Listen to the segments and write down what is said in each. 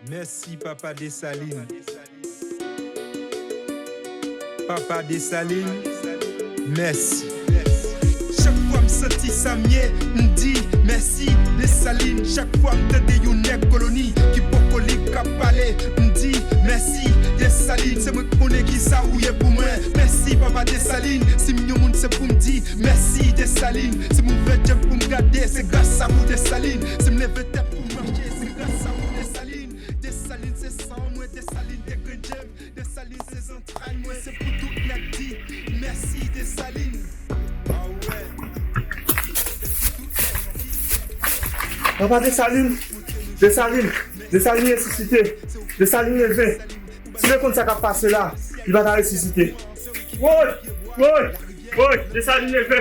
Merci Papa Dessalines. Papa Dessalines, merci. Chaque fois me senti ça mieux, me dit merci Dessalines. Chaque fois me tente une colonie qui pocolique a parlé, me dit merci Dessalines. C'est moi qui connais qui ça ou est pour moi. Merci Papa Dessalines. Si mignon monde c'est pour me dire merci Dessalines. Si mon fait job pour me garder, c'est grâce à vous Dessalines. Si me lever tête pour marcher, c'est grâce à vous Dessalines. Dessalines c'est sang, moi Dessalines des grenades. Dessalines c'est entrailles, moi c'est pour tout la dit. Merci Dessalines. Papa Dessalines, Dessalines est ressuscité. Dessalines est levé. Si le compte ça va passer là, il va te ressusciter. Oui, Dessalines est levé.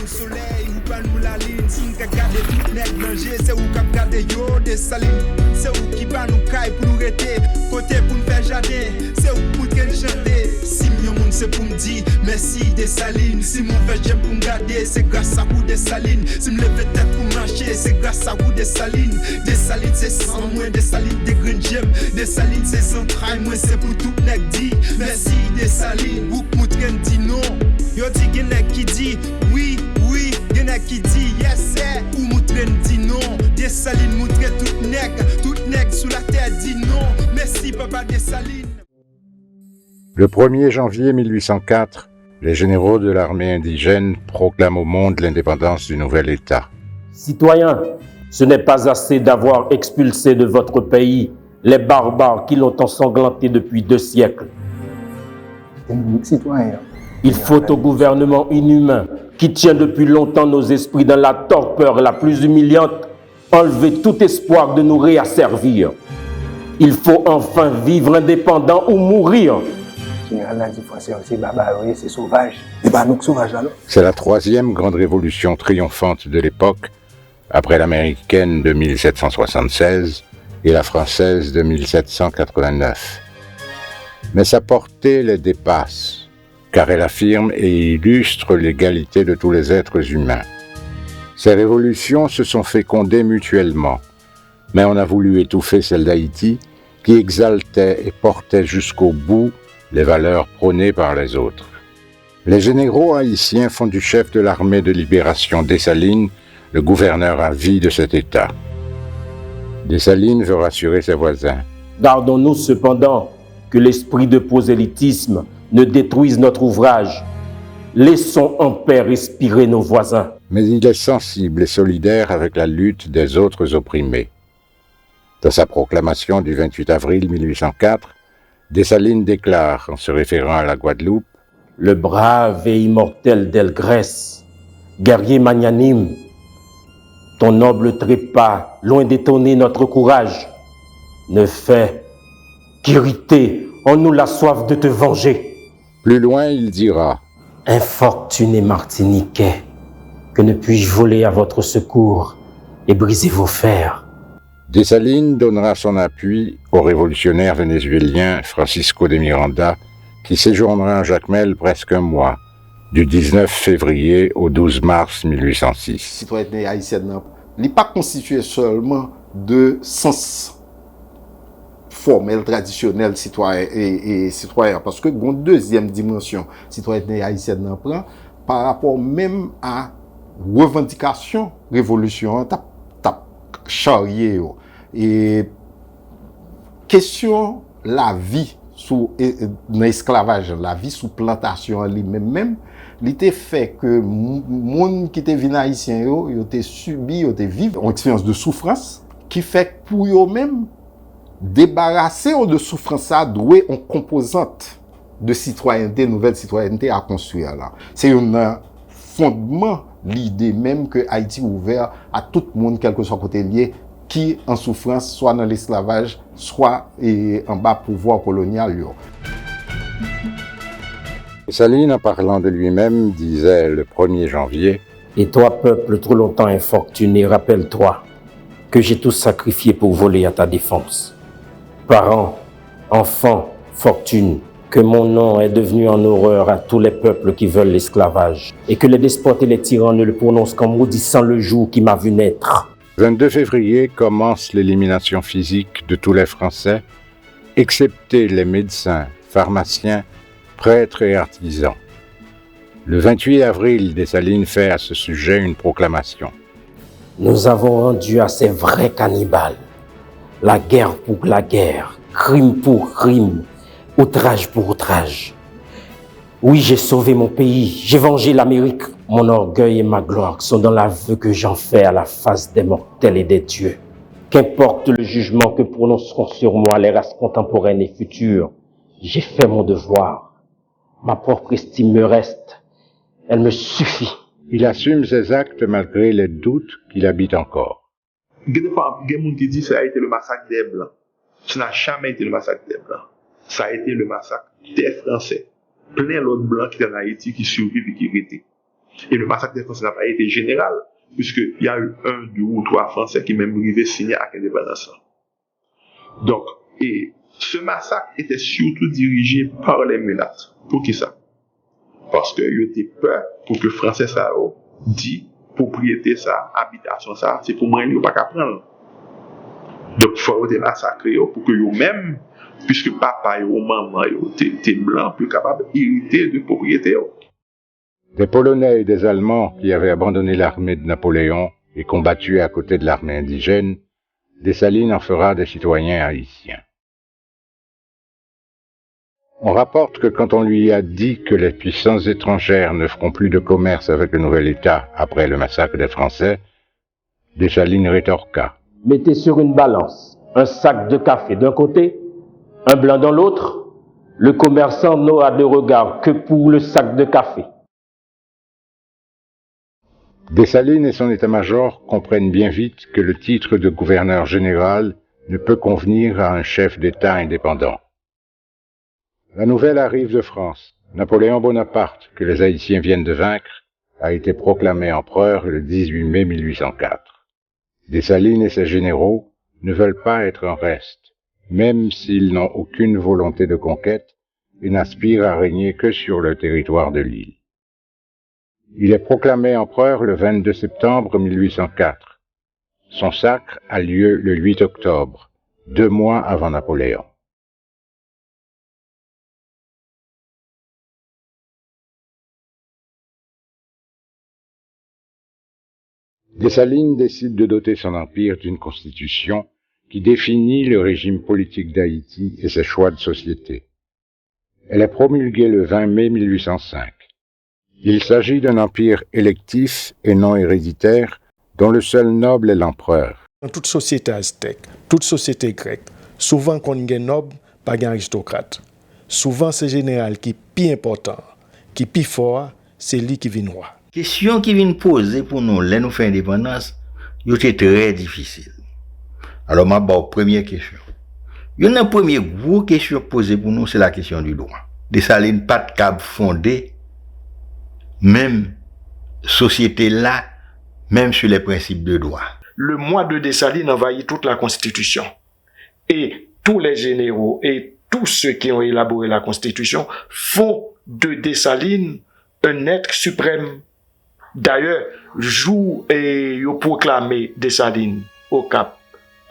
Nous soleil ou pas nous la ligne. Si nous regardons tout net manger, c'est où qu'on regarde yo Dessalines. C'est où qui va nous caille pour nous rester. Côté pour nous faire jardin, c'est où pour nous chanter. Si mon monde c'est pour me dire merci Dessalines. Si mon fait j'aime pour me garder, c'est grâce à vous Dessalines. Si me lever tête pour marcher, c'est grâce à vous Dessalines. Dessalines c'est sans moi, Dessalines des grandes gemmes. Dessalines c'est sans trail, moi c'est pour tout nèg dit merci Dessalines. Ou pour nous dit non. Yo dit gen nèg qui dit oui, gen nèg qui dit yes, ou moutren dit non. Dessalines moutre tout nèg sous la terre dit non. Merci Papa Dessalines. Le 1er janvier 1804, les généraux de l'armée indigène proclament au monde l'indépendance du nouvel État. Citoyens, ce n'est pas assez d'avoir expulsé de votre pays les barbares qui l'ont ensanglanté depuis 2 siècles. Citoyens. Il faut au gouvernement inhumain qui tient depuis longtemps nos esprits dans la torpeur la plus humiliante enlever tout espoir de nous réasservir. Il faut enfin vivre indépendant ou mourir. C'est sauvage. Et pas nous sauvages alors. C'est la 3e grande révolution triomphante de l'époque, après l'américaine de 1776 et la française de 1789. Mais sa portée les dépasse, car elle affirme et illustre l'égalité de tous les êtres humains. Ces révolutions se sont fécondées mutuellement, mais on a voulu étouffer celle d'Haïti, qui exaltait et portait jusqu'au bout les valeurs prônées par les autres. Les généraux haïtiens font du chef de l'armée de libération Dessalines le gouverneur à vie de cet État. Dessalines veut rassurer ses voisins. Gardons-nous cependant que l'esprit de prosélytisme ne détruise notre ouvrage. Laissons en paix respirer nos voisins. Mais il est sensible et solidaire avec la lutte des autres opprimés. Dans sa proclamation du 28 avril 1804, Dessalines déclare, en se référant à la Guadeloupe, « Le brave et immortel Delgrès, guerrier magnanime, ton noble trépas, loin d'étonner notre courage, ne fait qu'irriter en nous la soif de te venger. » Plus loin, il dira « Infortuné Martiniquais, que ne puis-je voler à votre secours et briser vos fers ?» Dessalines donnera son appui au révolutionnaire vénézuélien Francisco de Miranda, qui séjournera à Jacmel presque un mois, du 19 février au 12 mars 1806. Citoyenneté haïtienne n'est pas constituée seulement de sens formel, traditionnel, citoyen et citoyen, parce que une deuxième dimension, citoyenneté haïtienne prend par rapport même à revendication révolution, charrier et question la vie sous l'esclavage, la vie sous plantation lui-même, il était fait que monde qui était venu haïtien yo était subi, yo était vivre une expérience de souffrance qui fait que pour eux même débarrasser de souffrance ça doit une composante de citoyenneté, nouvelle citoyenneté à construire là. C'est un fondement l'idée même que Haïti ouvert à tout le monde quel que soit côté lié qui en souffrance soit dans l'esclavage soit en bas pouvoir colonial. Dessalines, en parlant de lui-même, disait le 1er janvier « Et toi, peuple trop longtemps infortuné, rappelle-toi que j'ai tout sacrifié pour voler à ta défense. Parents, enfants, fortune, que mon nom est devenu en horreur à tous les peuples qui veulent l'esclavage, et que les despotes et les tyrans ne le prononcent qu'en maudissant le jour qui m'a vu naître. » Le 22 février commence l'élimination physique de tous les Français, excepté les médecins, pharmaciens, prêtres et artisans. Le 28 avril, Dessalines fait à ce sujet une proclamation. Nous avons rendu à ces vrais cannibales la guerre pour la guerre, crime pour crime, outrage pour outrage. Oui, j'ai sauvé mon pays, j'ai vengé l'Amérique. Mon orgueil et ma gloire sont dans l'aveu que j'en fais à la face des mortels et des dieux. Qu'importe le jugement que prononceront sur moi les races contemporaines et futures, j'ai fait mon devoir. Ma propre estime me reste, elle me suffit. Il assume ses actes malgré les doutes qu'il habite encore. Il y a des gens qui disent que ça a été le massacre des Blancs. Ça n'a jamais été le massacre des Blancs. Ça a été le massacre des Français. Plein d'autres Blancs qui étaient en Haïti, qui survivent et qui étaient. Et le massacre des Français n'a pas été général, puisqu'il y a eu 1, 2 ou 3 Français qui même arrivaient signer à l'indépendance. Donc, et ce massacre était surtout dirigé par les mulattes. Pour qui ça? Parce qu'ils étaient peur pour que les Français ça dit propriété ça, habitation ça, c'est pour moi ils n'ont pas qu'à prendre. Donc il faut les massacrer pour que eux-mêmes, puisque papa et maman étaient blancs, plus capables d'hériter de propriété. Des Polonais et des Allemands qui avaient abandonné l'armée de Napoléon et combattu à côté de l'armée indigène, Dessalines en fera des citoyens haïtiens. On rapporte que quand on lui a dit que les puissances étrangères ne feront plus de commerce avec le nouvel État après le massacre des Français, Dessalines rétorqua. Mettez sur une balance un sac de café d'un côté, un blanc dans l'autre. Le commerçant n'aura de regard que pour le sac de café. Dessalines et son état-major comprennent bien vite que le titre de gouverneur général ne peut convenir à un chef d'État indépendant. La nouvelle arrive de France. Napoléon Bonaparte, que les Haïtiens viennent de vaincre, a été proclamé empereur le 18 mai 1804. Dessalines et ses généraux ne veulent pas être en reste, même s'ils n'ont aucune volonté de conquête et n'aspirent à régner que sur le territoire de l'île. Il est proclamé empereur le 22 septembre 1804. Son sacre a lieu le 8 octobre, 2 mois avant Napoléon. Dessalines décide de doter son empire d'une constitution qui définit le régime politique d'Haïti et ses choix de société. Elle est promulguée le 20 mai 1805. Il s'agit d'un empire électif et non héréditaire dont le seul noble est l'empereur. Dans toute société aztèque, toute société grecque, souvent qu'on y a noble, pas un aristocrate. Souvent c'est général qui est plus important, qui est plus fort, c'est lui qui vient roi. Question qui vient poser pour nous, là nous faisons indépendance, c'était très difficile. Alors, ma première question. Une première grosse question posée pour nous, c'est la question du droit. Dessalines pas de cap fondé, même société là, même sur les principes de droit. Le mois de Dessalines envahit toute la Constitution. Et tous les généraux et tous ceux qui ont élaboré la Constitution font de Dessalines un être suprême. D'ailleurs, jour et proclamé Dessalines au cap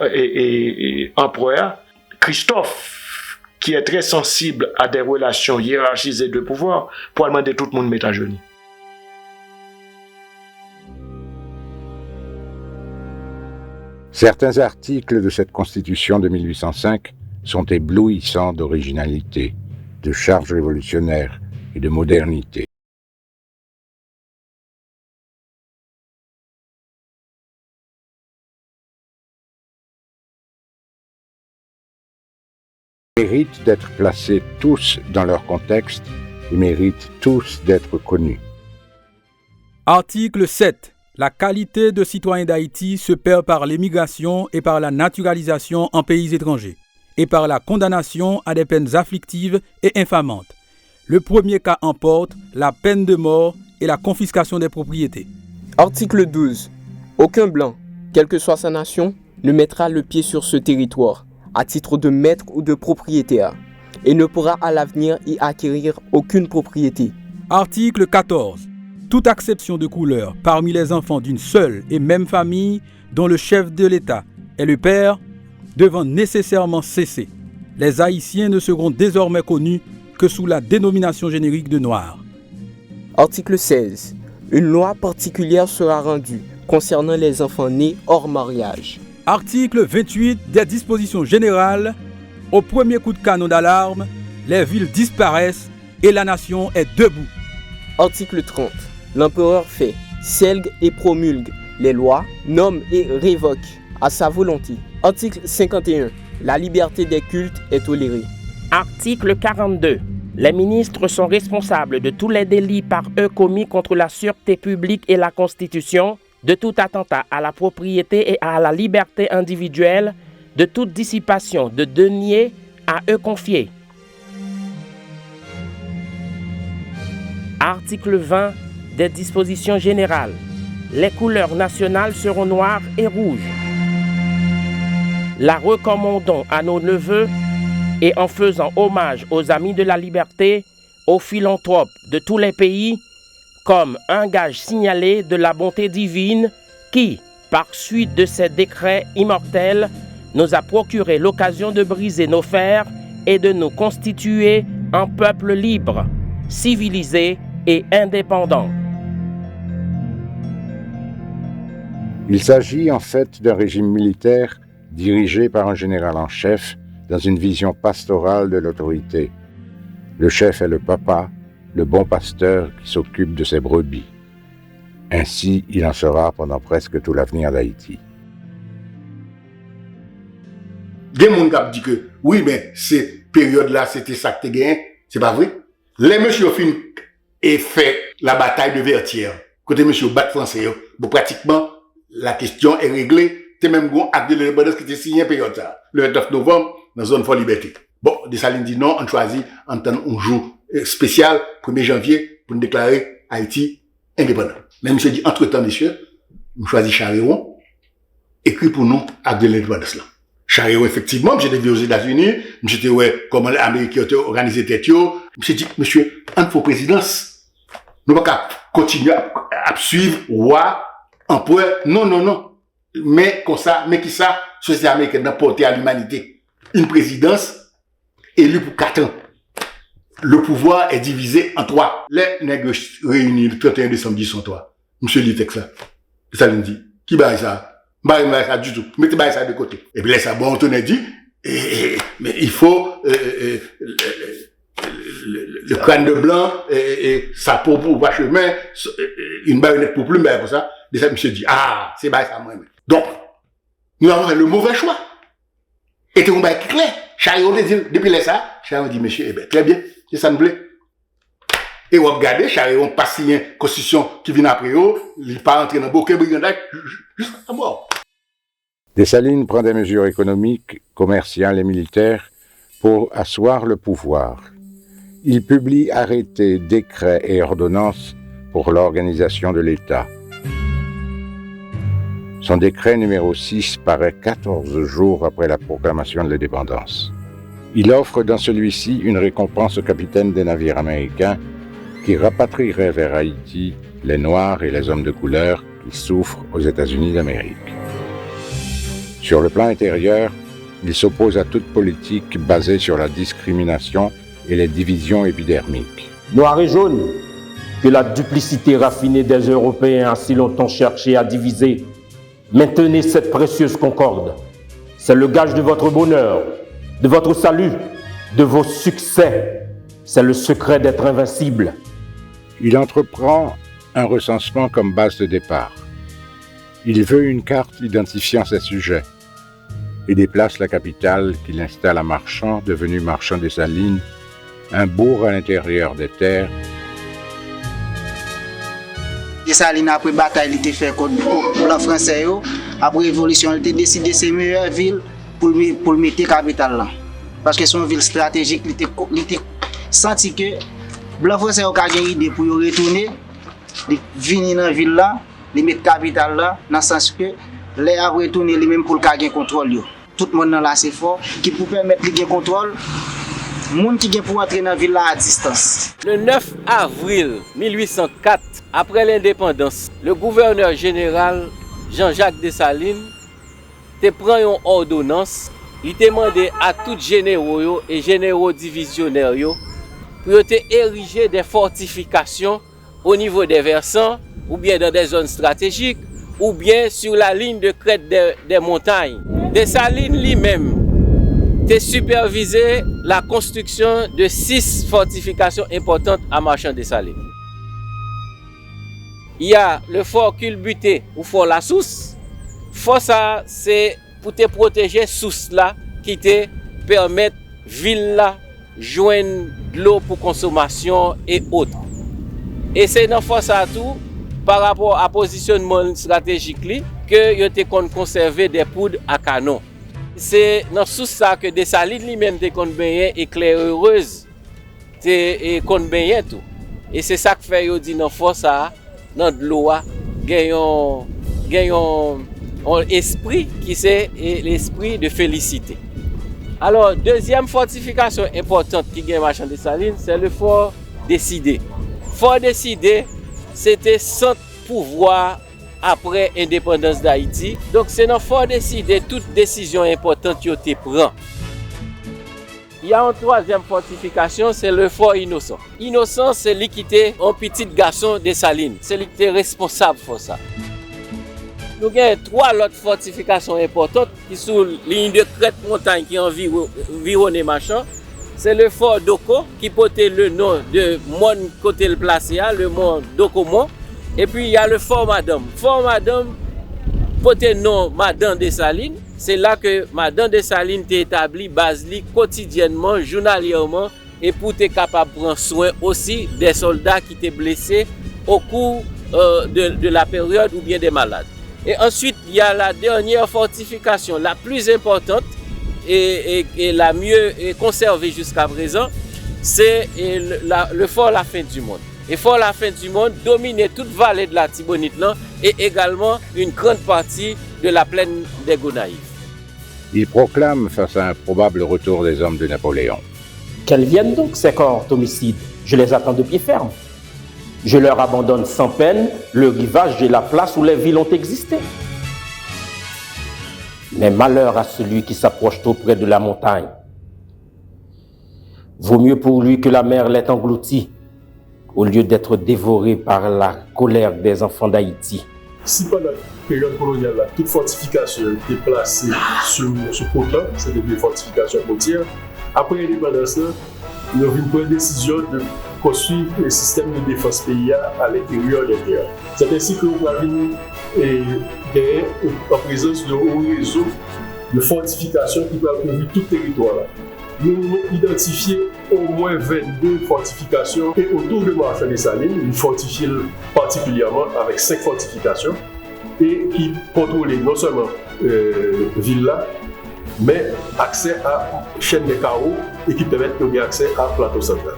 et empereur, Christophe, qui est très sensible à des relations hiérarchisées de pouvoir, pour demander tout le monde mettre à genoux. Certains articles de cette Constitution de 1805 sont éblouissants d'originalité, de charge révolutionnaire et de modernité. Ils méritent d'être placés tous dans leur contexte et méritent tous d'être connus. Article 7. La qualité de citoyen d'Haïti se perd par l'émigration et par la naturalisation en pays étrangers, et par la condamnation à des peines afflictives et infamantes. Le premier cas emporte la peine de mort et la confiscation des propriétés. Article 12. Aucun blanc, quelle que soit sa nation, ne mettra le pied sur ce territoire, à titre de maître ou de propriétaire, et ne pourra à l'avenir y acquérir aucune propriété. Article 14. toute acception de couleur parmi les enfants d'une seule et même famille dont le chef de l'État est le père devant nécessairement cesser. Les Haïtiens ne seront désormais connus que sous la dénomination générique de Noirs. Article 16. Une loi particulière sera rendue concernant les enfants nés hors mariage. Article 28 des dispositions générales. Au premier coup de canon d'alarme, les villes disparaissent et la nation est debout. Article 30. L'empereur fait, selgue et promulgue les lois, nomme et révoque à sa volonté. Article 51. La liberté des cultes est tolérée. Article 42. Les ministres sont responsables de tous les délits par eux commis contre la sûreté publique et la Constitution, de tout attentat à la propriété et à la liberté individuelle, de toute dissipation de deniers à eux confiés. Article 20 des dispositions générales. Les couleurs nationales seront noires et rouges. La recommandons à nos neveux et en faisant hommage aux amis de la liberté, aux philanthropes de tous les pays, comme un gage signalé de la bonté divine qui, par suite de ses décrets immortels, nous a procuré l'occasion de briser nos fers et de nous constituer un peuple libre, civilisé et indépendant. Il s'agit en fait d'un régime militaire dirigé par un général en chef dans une vision pastorale de l'autorité. Le chef est le papa, le bon pasteur qui s'occupe de ses brebis. Ainsi, il en sera pendant presque tout l'avenir d'Haïti. Des gens qui disent que oui, mais cette période-là, c'était ça que tu gagné. C'est pas vrai. Les messieurs fin et fait la bataille de Vertières. Côté monsieur bat français, bon, pratiquement, la question est réglée. C'est même un acte de l'indépendance qui était signé en période ça. Le 29 novembre, dans la zone for liberté. Bon, Dessalines dit non, on choisit en temps un jour spécial, 1er janvier, pour nous déclarer Haïti indépendant. Mais monsieur dit, entre-temps, messieurs, nous choisit Charéon, écrit pour nous acte de l'indépendance là. Charéon, effectivement, j'étais vu aux États-Unis, j'étais ouais, comment les Américains ont organisé tête yo. Monsieur dit, monsieur, entre vos présidences, nous ne pouvons pas continuer à suivre roi, empereur, non. Mais comme ça, mais qui ça, société américaine n'a porté à l'humanité. Une présidence élue pour 4 ans. Le pouvoir est divisé en 3. Les nègres réunis le 31 décembre 1903. Monsieur lit ça. Ça lui dit, qui baille ça? Baille ça du tout. Mettez baille ça de côté. Et puis là, ça, bon, on a dit, mais il faut, le crâne de blanc, et sa peau pour chemin, une baïonnette pour plume, pour ça. Et ça, monsieur dit, ah, c'est baille ça, moi. Donc, nous avons fait le mauvais choix. Et tout le monde est clair. Chayon dit, depuis ça, Chayon dit, monsieur, eh ben, très bien, c'est ça nous plaît. Et on regarde, Chayon pas signé une constitution qui vient après eux, il n'est pas entré dans beaucoup de brigandage, jusqu'à mort. Dessalines prend des mesures économiques, commerciales et militaires pour asseoir le pouvoir. Il publie arrêtés, décrets et ordonnances pour l'organisation de l'État. Son décret numéro 6 paraît 14 jours après la proclamation de l'indépendance. Il offre dans celui-ci une récompense au capitaine des navires américains qui rapatrierait vers Haïti les Noirs et les hommes de couleur qui souffrent aux États-Unis d'Amérique. Sur le plan intérieur, il s'oppose à toute politique basée sur la discrimination et les divisions épidermiques. Noirs et jaunes, que la duplicité raffinée des Européens a si longtemps cherché à diviser, maintenez cette précieuse concorde. C'est le gage de votre bonheur, de votre salut, de vos succès. C'est le secret d'être invincible. Il entreprend un recensement comme base de départ. Il veut une carte identifiant ses sujets et déplace la capitale qu'il installe à Marchand, devenu Marchand Dessalines, un bourg à l'intérieur des terres. Dessalines, après bataille, il était fait contre les Français. Après révolution, il était décidé ces meilleures villes pour mettre la capitale là. Parce que c'est une ville stratégique, il était senti que les Français ont une idée pour retourner, venir dans la ville là, les mettre la capitale là, dans le sens que les a retourné les mêmes pour le contrôle. Tout le monde là c'est fort, qui pour permettre le contrôle, Moun qui gen pour entrer dans la ville là à distance. Le 9 avril 1804, après l'indépendance, le gouverneur général Jean-Jacques Dessalines te prend une ordonnance, il te demandé à tous généraux et généraux divisionnaires pour te ériger des fortifications au niveau des versants ou bien dans des zones stratégiques ou bien sur la ligne de crête des montagnes. Dessalines lui-même a supervisé la construction de 6 fortifications importantes à Marchand-Dessalines. Il y a le fort Culbuté ou fort La Sousse. Fort ça, c'est pour te protéger source là qui te permet ville là joindre de l'eau pour consommation et autres. Et c'est dans fort ça tout par rapport à positionnement stratégique li que yo te conserver des poudres à canon. C'est dans sous ça que Dessalines lui-même te kon benyen éclaireuse te kon benyen tout. Et c'est ça que fait yo dit dans force ça dans de l'eau gayon esprit qui c'est l'esprit de félicité. Alors deuxième fortification importante qui gagne Marchand-Dessalines, c'est le fort Décidé. Fort Décidé, c'était centre pouvoir après l'indépendance d'Haïti. Donc c'est dans Fort Décidé toute décision importante que tu prends. Il y a une troisième fortification, c'est le fort Innocent. Innocent, c'est lui qui était un petit garçon de Salines. C'est lui qui était responsable pour ça. Nous avons 3 autres fortifications importantes qui sont la ligne de crête montagne qui environne Marchand. C'est le fort Doko qui porte le nom de mon côté le placé, le mont Dokomont. Et puis il y a le fort Madame. Fort Madame porte le nom Madame Dessalines. C'est là que Madame Dessalines a établi base quotidiennement, journalièrement, et pour être capable de prendre soin aussi des soldats qui étaient blessés au cours de la période ou bien des malades. Et ensuite, il y a la dernière fortification, la plus importante et la mieux conservée jusqu'à présent, c'est le fort La Fin du Monde. Et fort La Fin du Monde dominait toute vallée de la Tibonite là, et également une grande partie de la plaine des Gonaïves. Il proclame face à un probable retour des hommes de Napoléon. Qu'elles viennent donc ces cohortes homicides, je les attends de pied ferme. Je leur abandonne sans peine le rivage et la place où les villes ont existé. Mais malheur à celui qui s'approche trop près de la montagne. Vaut mieux pour lui que la mer l'ait englouti, au lieu d'être dévoré par la colère des enfants d'Haïti. Si pendant la période coloniale, toute fortification était placée sur ce côte-là, c'était des fortifications côtières, après l'indépendance, il y a eu une décision de construire un système de défense pays à l'intérieur des terres. C'est ainsi que nous avons gagné en présence de haut réseau de fortifications qui va couvrir tout le territoire. Nous avons identifié au moins 22 fortifications et autour de Marchand-Dessalines, nous fortifions particulièrement avec 5 fortifications et qui contrôlent non seulement ville-là, mais accès à chaîne des carreaux et qui permettent de gagner accès à plateau central.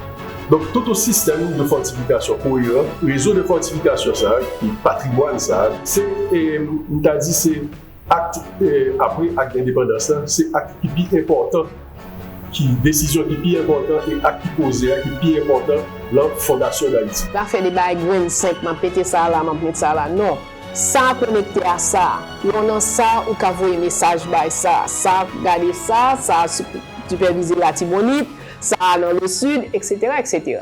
Donc tout un système de fortification cohérent, réseau de fortification ça, qui patrimoine ça, c'est acte après acte d'indépendance, c'est acte qui est important, décision qui est important et acte qui posé, qui est important dans la fondation d'Haïti. Pas faire des bails green 5, péter ça là, mettre ça là, non. Ça connecté à ça, on a ça ou qu'à envoyer message by ça, garder ça superviser la Tibonite, ça dans le sud, etc., etc.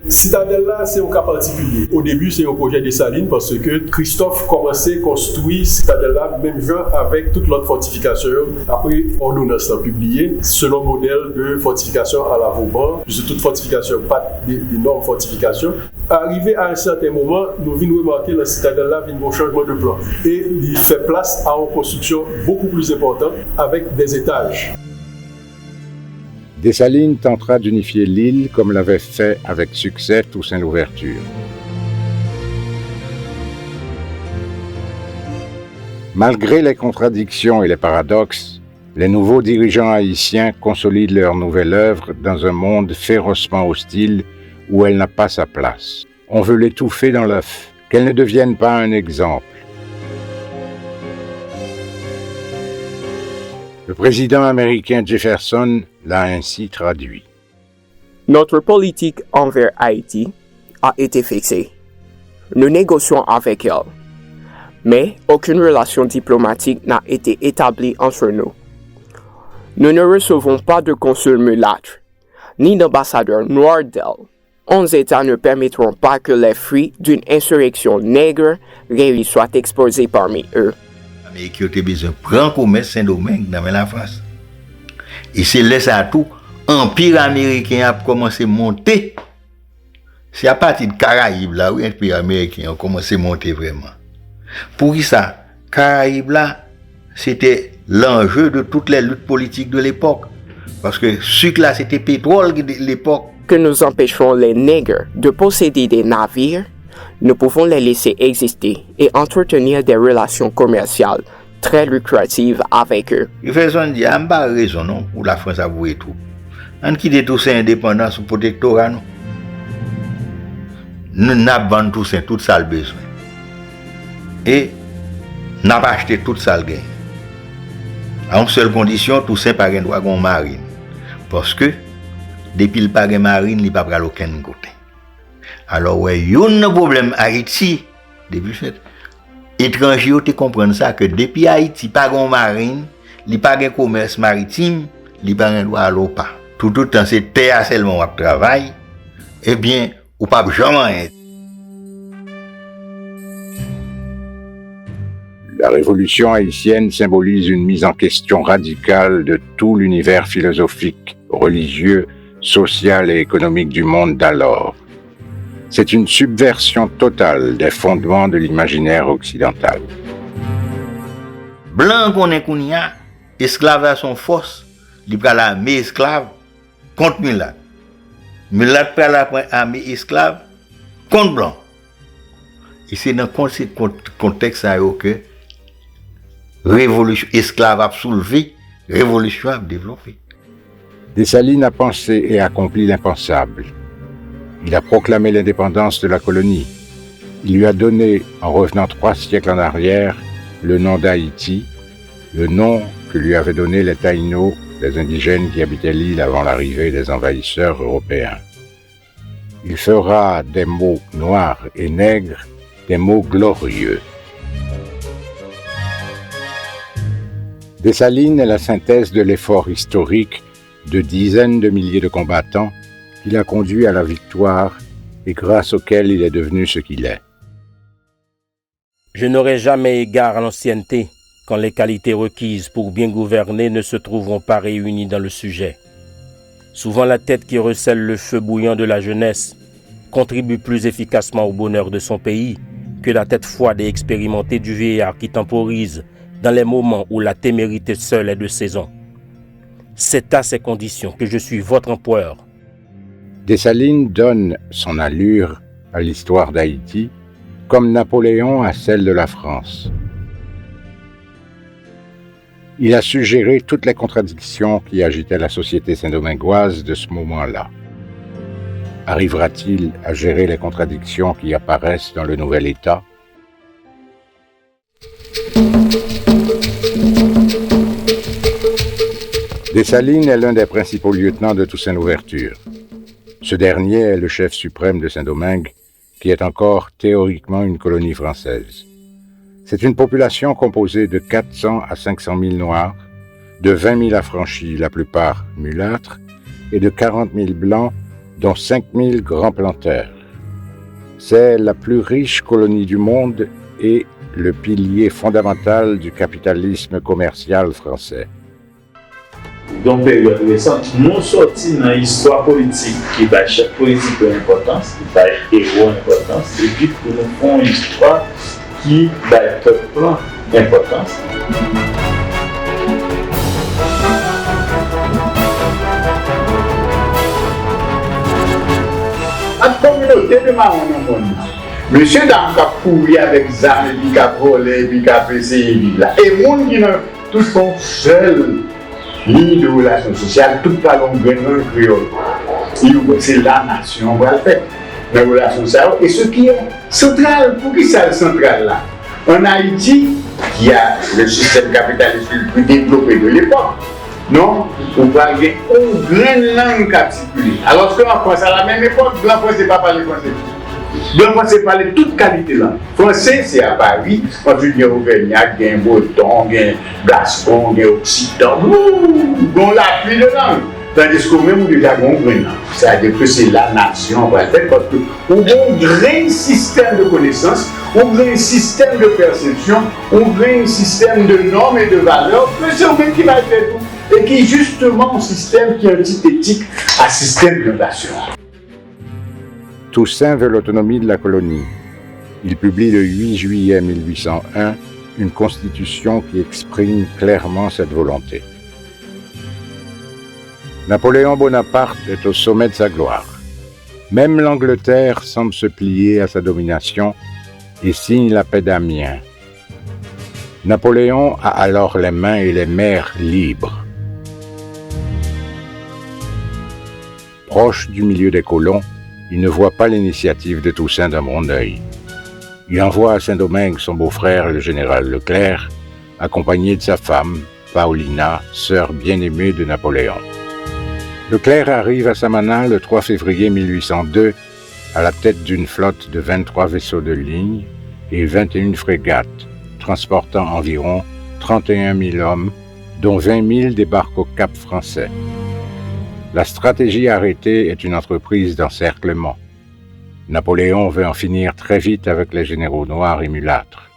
Citadelle là, c'est un cas particulier. Au début, c'est un projet Dessalines parce que Christophe commençait à construire Citadelle là, même genre avec toute l'autre fortification. Après, ordonnance publiée, selon modèle de fortification à la Vauban, puisque toute fortification, pas d'énormes fortifications. Arrivé à un certain moment, nous venons remarquer la Citadelle là, vient un changement de plan. Et il fait place à une construction beaucoup plus importante avec des étages. Dessalines tentera d'unifier l'île comme l'avait fait avec succès Toussaint Louverture. Malgré les contradictions et les paradoxes, les nouveaux dirigeants haïtiens consolident leur nouvelle œuvre dans un monde férocement hostile où elle n'a pas sa place. On veut l'étouffer dans l'œuf, qu'elle ne devienne pas un exemple. Le président américain Jefferson l'a ainsi traduit. Notre politique envers Haïti a été fixée. Nous négocions avec elle, mais aucune relation diplomatique n'a été établie entre nous. Nous ne recevons pas de consul mulâtre, ni d'ambassadeur noir d'elle. 11 États ne permettront pas que les fruits d'une insurrection nègre réunie soient exposés parmi eux. L'Amérique a besoin de prendre commerce Saint-Domingue dans la France. Et c'est là ça tout, l'Empire américain a commencé à monter. C'est à partir de Caraïbes là où l'Empire américain a commencé à monter vraiment. Pour ça, Caraïbes là, c'était l'enjeu de toutes les luttes politiques de l'époque. Parce que ce là, c'était pétrole de l'époque. Que nous empêcherons les nègres de posséder des navires, nous pouvons les laisser exister et entretenir des relations commerciales très lucratives avec eux. Il fait son dire, il n'y a pas raison non, pour la France à vouer tout. On quitte tout ça indépendance ou protectorat non. Nous n'avons vendu tout ça, tout ça le besoin. Et nous avons acheté tout ça le gain. À une seule condition, tout ça pas un droit à marine. Parce que depuis le pas de marine, il n'y a pas aucun côté. Alors, ouais, il y a un problème Haïti, depuis fait. Étrangers, tu comprends ça, que depuis Haïti, pas de marine, il n'y a pas de commerce maritime, il n'y a pas de droit à l'eau pas. Tout le temps, c'est terre seulement qui travaille, eh bien, ou pas jamais être. La révolution haïtienne symbolise une mise en question radicale de tout l'univers philosophique, religieux, social et économique du monde d'alors. C'est une subversion totale des fondements de l'imaginaire occidental. Blanc qu'on est kounia, esclave à son force, il prend l'armée esclave contre Mulat. Mulat prend l'armée esclave contre blanc. Et c'est dans ce contexte que révolution esclave a soulevé, révolution a développé. Dessalines a pensé et accompli l'impensable. Il a proclamé l'indépendance de la colonie. Il lui a donné, en revenant 3 siècles en arrière, le nom d'Haïti, le nom que lui avaient donné les Taïnos, les indigènes qui habitaient l'île avant l'arrivée des envahisseurs européens. Il fera des mots noirs et nègres des mots glorieux. Dessalines est la synthèse de l'effort historique de dizaines de milliers de combattants qui l'a conduit à la victoire et grâce auquel il est devenu ce qu'il est. Je n'aurai jamais égard à l'ancienneté quand les qualités requises pour bien gouverner ne se trouveront pas réunies dans le sujet. Souvent la tête qui recèle le feu bouillant de la jeunesse contribue plus efficacement au bonheur de son pays que la tête froide et expérimentée du vieillard qui temporise dans les moments où la témérité seule est de saison. C'est à ces conditions que je suis votre empereur. Dessalines donne son allure à l'histoire d'Haïti, comme Napoléon à celle de la France. Il a su gérer toutes les contradictions qui agitaient la société saint-domingoise de ce moment-là. Arrivera-t-il à gérer les contradictions qui apparaissent dans le nouvel État? Dessalines est l'un des principaux lieutenants de Toussaint Louverture. Ce dernier est le chef suprême de Saint-Domingue, qui est encore théoriquement une colonie française. C'est une population composée de 400 à 500 000 Noirs, de 20 000 affranchis, la plupart mulâtres, et de 40 000 Blancs, dont 5 000 grands planteurs. C'est la plus riche colonie du monde et le pilier fondamental du capitalisme commercial français. Dans la période récente, nous sortis dans l'histoire politique qui bat chaque politique de l'importance, qui bat héros d'importance, et puis nous faisons une histoire qui bat peuple d'importance. côté de Marron dans le monde. Monsieur Dame qui a couru avec Zame, qui a volé, qui a essayé de vivre là. Et les gens qui n'ont tous son seul ligne de relations sociales, tout pas long grain créole. C'est la nation qui va le faire. Dans les relations sociales. Et ce qui est central, pour qui c'est le central là? En Haïti, qui a le système capitaliste le plus développé de l'époque, non, on va avoir une grande langue qui circule. Alors qu'en France, à la même époque, la France n'est pas parler français. La France c'est parler toute qualité là. Français, c'est à Paris, quand tu viens au Auvergnat, il y a un breton, il y a un gascon, il y a un occitan, on l'a plus de langue. Tandis que même déjà on grain, c'est-à-dire que c'est la nation va faire parce que on a un grand système de connaissances, on a un système de perception, on a un système de normes et de valeurs, que c'est même qui va faire tout. Et qui est justement un système qui est antithétique à système de nation. Toussaint veut l'autonomie de la colonie. Il publie le 8 juillet 1801 une constitution qui exprime clairement cette volonté. Napoléon Bonaparte est au sommet de sa gloire. Même l'Angleterre semble se plier à sa domination et signe la paix d'Amiens. Napoléon a alors les mains et les mers libres. Proche du milieu des colons, il ne voit pas l'initiative de Toussaint d'un bon œil. Il envoie à Saint-Domingue son beau-frère, le général Leclerc, accompagné de sa femme, Paulina, sœur bien-aimée de Napoléon. Leclerc arrive à Samana le 3 février 1802 à la tête d'une flotte de 23 vaisseaux de ligne et 21 frégates, transportant environ 31 000 hommes, dont 20 000 débarquent au Cap français. La stratégie arrêtée est une entreprise d'encerclement. Napoléon veut en finir très vite avec les généraux noirs et mulâtres.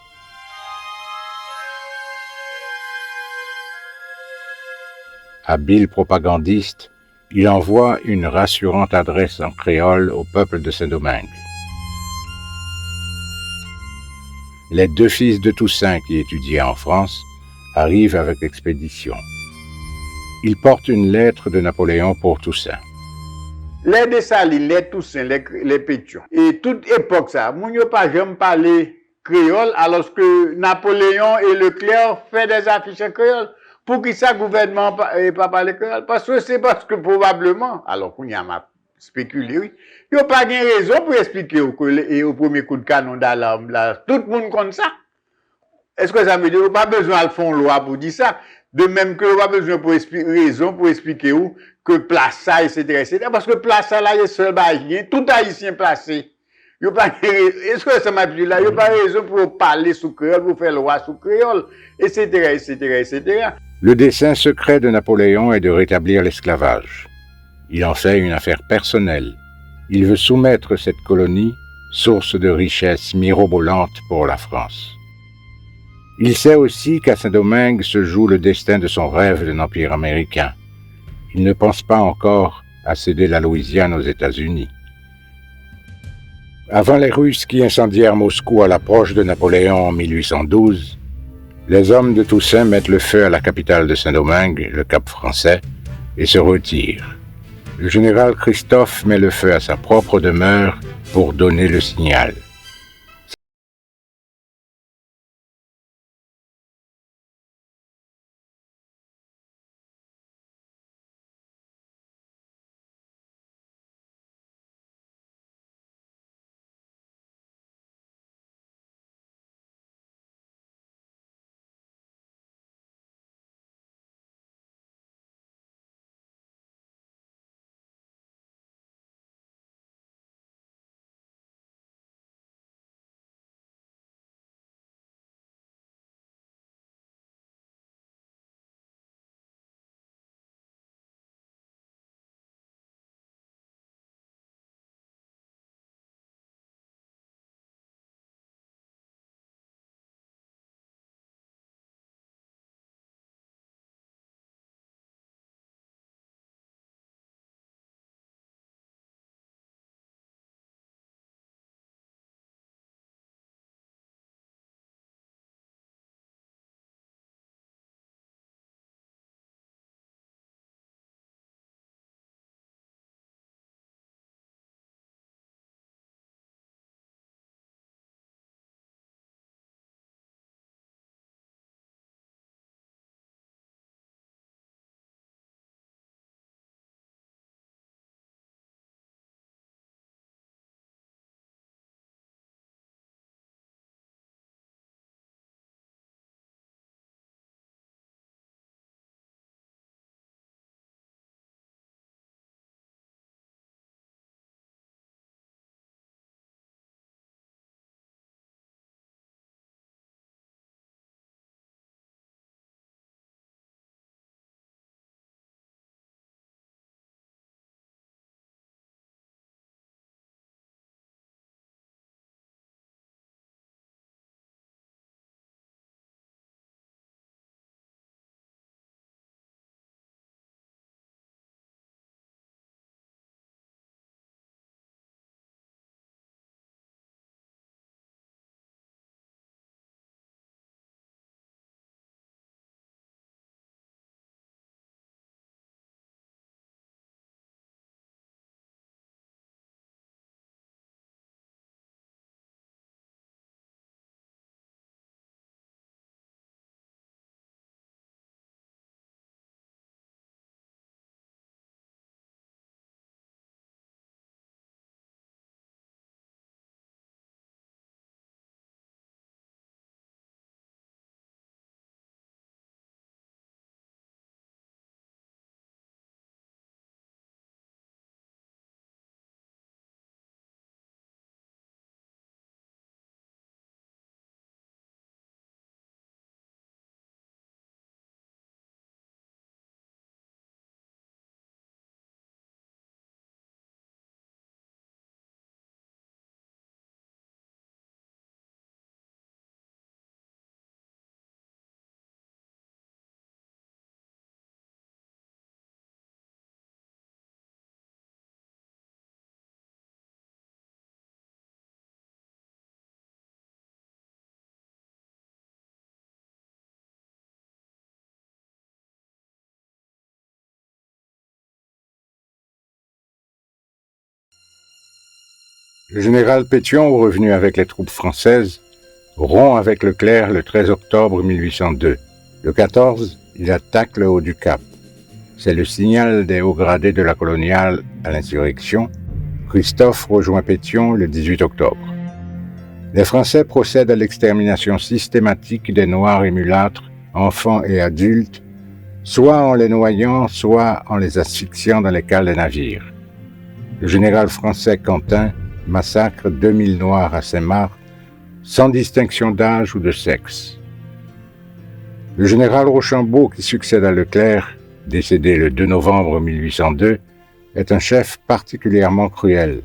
Habile propagandiste, il envoie une rassurante adresse en créole au peuple de Saint-Domingue. Les deux fils de Toussaint qui étudiaient en France arrivent avec l'expédition. Ils portent une lettre de Napoléon pour Toussaint. Les Dessalines, les Toussaint, les Pétion. Et toute époque ça, moun yo pas jamais parlé créole alors que Napoléon et Leclerc font des affiches en créole. Pour qui ça gouvernement pas parler créole? Parce que c'est parce que probablement, alors qu'on y a spéculé, oui, il n'y a pas de raison pour expliquer au premier coup de canon d'alarme, là, tout le monde compte ça. Est-ce que ça veut dire qu'il n'y a pas besoin de faire une loi pour dire ça? De même que il n'y a pas besoin de raison pour expliquer où que place ça, etc., etc. Parce que place ça, là, il y a seul haïtien, tout haïtien placé. Est-ce que ça m'a dit là? Il n'y a pas raison pour parler sous créole, pour faire loi sous créole, etc., etc., etc. Le dessein secret de Napoléon est de rétablir l'esclavage. Il en fait une affaire personnelle. Il veut soumettre cette colonie, source de richesses mirobolantes pour la France. Il sait aussi qu'à Saint-Domingue se joue le destin de son rêve d'un empire américain. Il ne pense pas encore à céder la Louisiane aux États-Unis. Avant les Russes qui incendièrent Moscou à l'approche de Napoléon en 1812, les hommes de Toussaint mettent le feu à la capitale de Saint-Domingue, le Cap français, et se retirent. Le général Christophe met le feu à sa propre demeure pour donner le signal. Le général Pétion, revenu avec les troupes françaises, rompt avec Leclerc le 13 octobre 1802. Le 14, il attaque le haut du Cap. C'est le signal des hauts gradés de la coloniale à l'insurrection. Christophe rejoint Pétion le 18 octobre. Les Français procèdent à l'extermination systématique des Noirs et mulâtres, enfants et adultes, soit en les noyant, soit en les asphyxiant dans les cales des navires. Le général français Quentin massacre 2000 Noirs à Saint-Marc, sans distinction d'âge ou de sexe. Le général Rochambeau, qui succède à Leclerc, décédé le 2 novembre 1802, est un chef particulièrement cruel.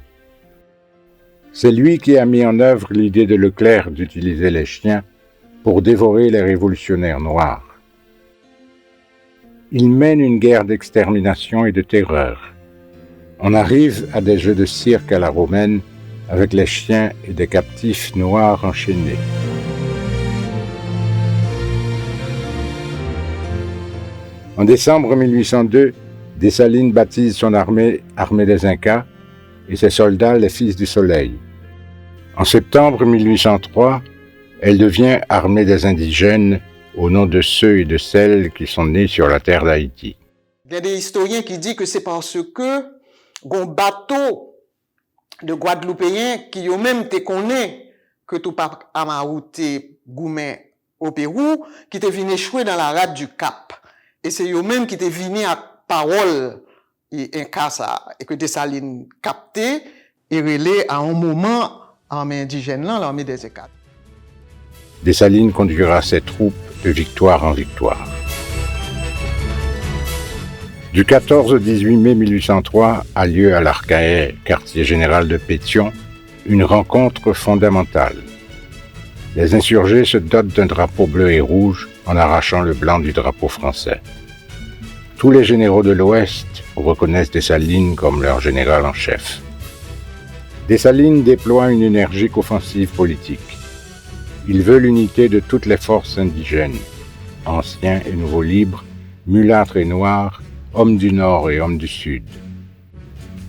C'est lui qui a mis en œuvre l'idée de Leclerc d'utiliser les chiens pour dévorer les révolutionnaires noirs. Il mène une guerre d'extermination et de terreur. On arrive à des jeux de cirque à la romaine avec les chiens et des captifs noirs enchaînés. En décembre 1802, Dessalines baptise son armée des Incas et ses soldats les Fils du Soleil. En septembre 1803, elle devient armée des indigènes au nom de ceux et de celles qui sont nés sur la terre d'Haïti. Il y a des historiens qui disent que c'est parce que un bateau de Guadeloupéens qui ont même te connaît que tout pape Amaoute Goumen au Pérou, qui te venu échouer dans la rade du Cap. Et c'est eux-mêmes qui te venu à parole et un cas ça, et que Dessalines capté et relais à un moment l'armée indigène là, l'armée des Incas. Dessalines conduira ses troupes de victoire en victoire. Du 14 au 18 mai 1803 a lieu à l'Arcahaie, quartier général de Pétion, une rencontre fondamentale. Les insurgés se dotent d'un drapeau bleu et rouge en arrachant le blanc du drapeau français. Tous les généraux de l'Ouest reconnaissent Dessalines comme leur général en chef. Dessalines déploie une énergique offensive politique. Il veut l'unité de toutes les forces indigènes, anciens et nouveaux libres, mulâtres et noirs, hommes du Nord et hommes du Sud.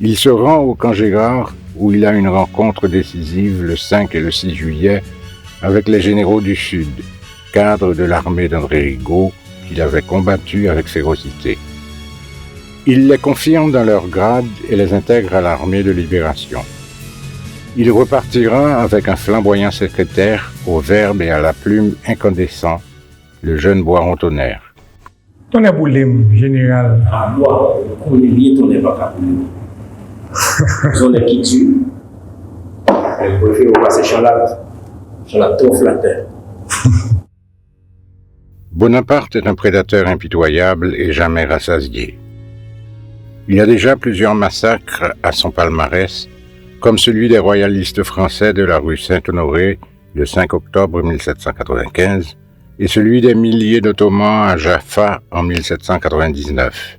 Il se rend au camp Gérard où il a une rencontre décisive le 5 et le 6 juillet avec les généraux du Sud, cadres de l'armée d'André Rigaud qu'il avait combattu avec férocité. Il les confirme dans leur grade et les intègre à l'armée de libération. Il repartira avec un flamboyant secrétaire au verbe et à la plume incandescent, le jeune Boiron-Tonnerre. Tonnerre Boulem, général. Ah, moi, on est lié, Tonnerre pas Boulem. On est qui tue. Elle préfère passer sur la trop flatteur. Bonaparte est un prédateur impitoyable et jamais rassasié. Il y a déjà plusieurs massacres à son palmarès, comme celui des royalistes français de la rue Saint-Honoré le 5 octobre 1795 et celui des milliers d'Ottomans à Jaffa en 1799.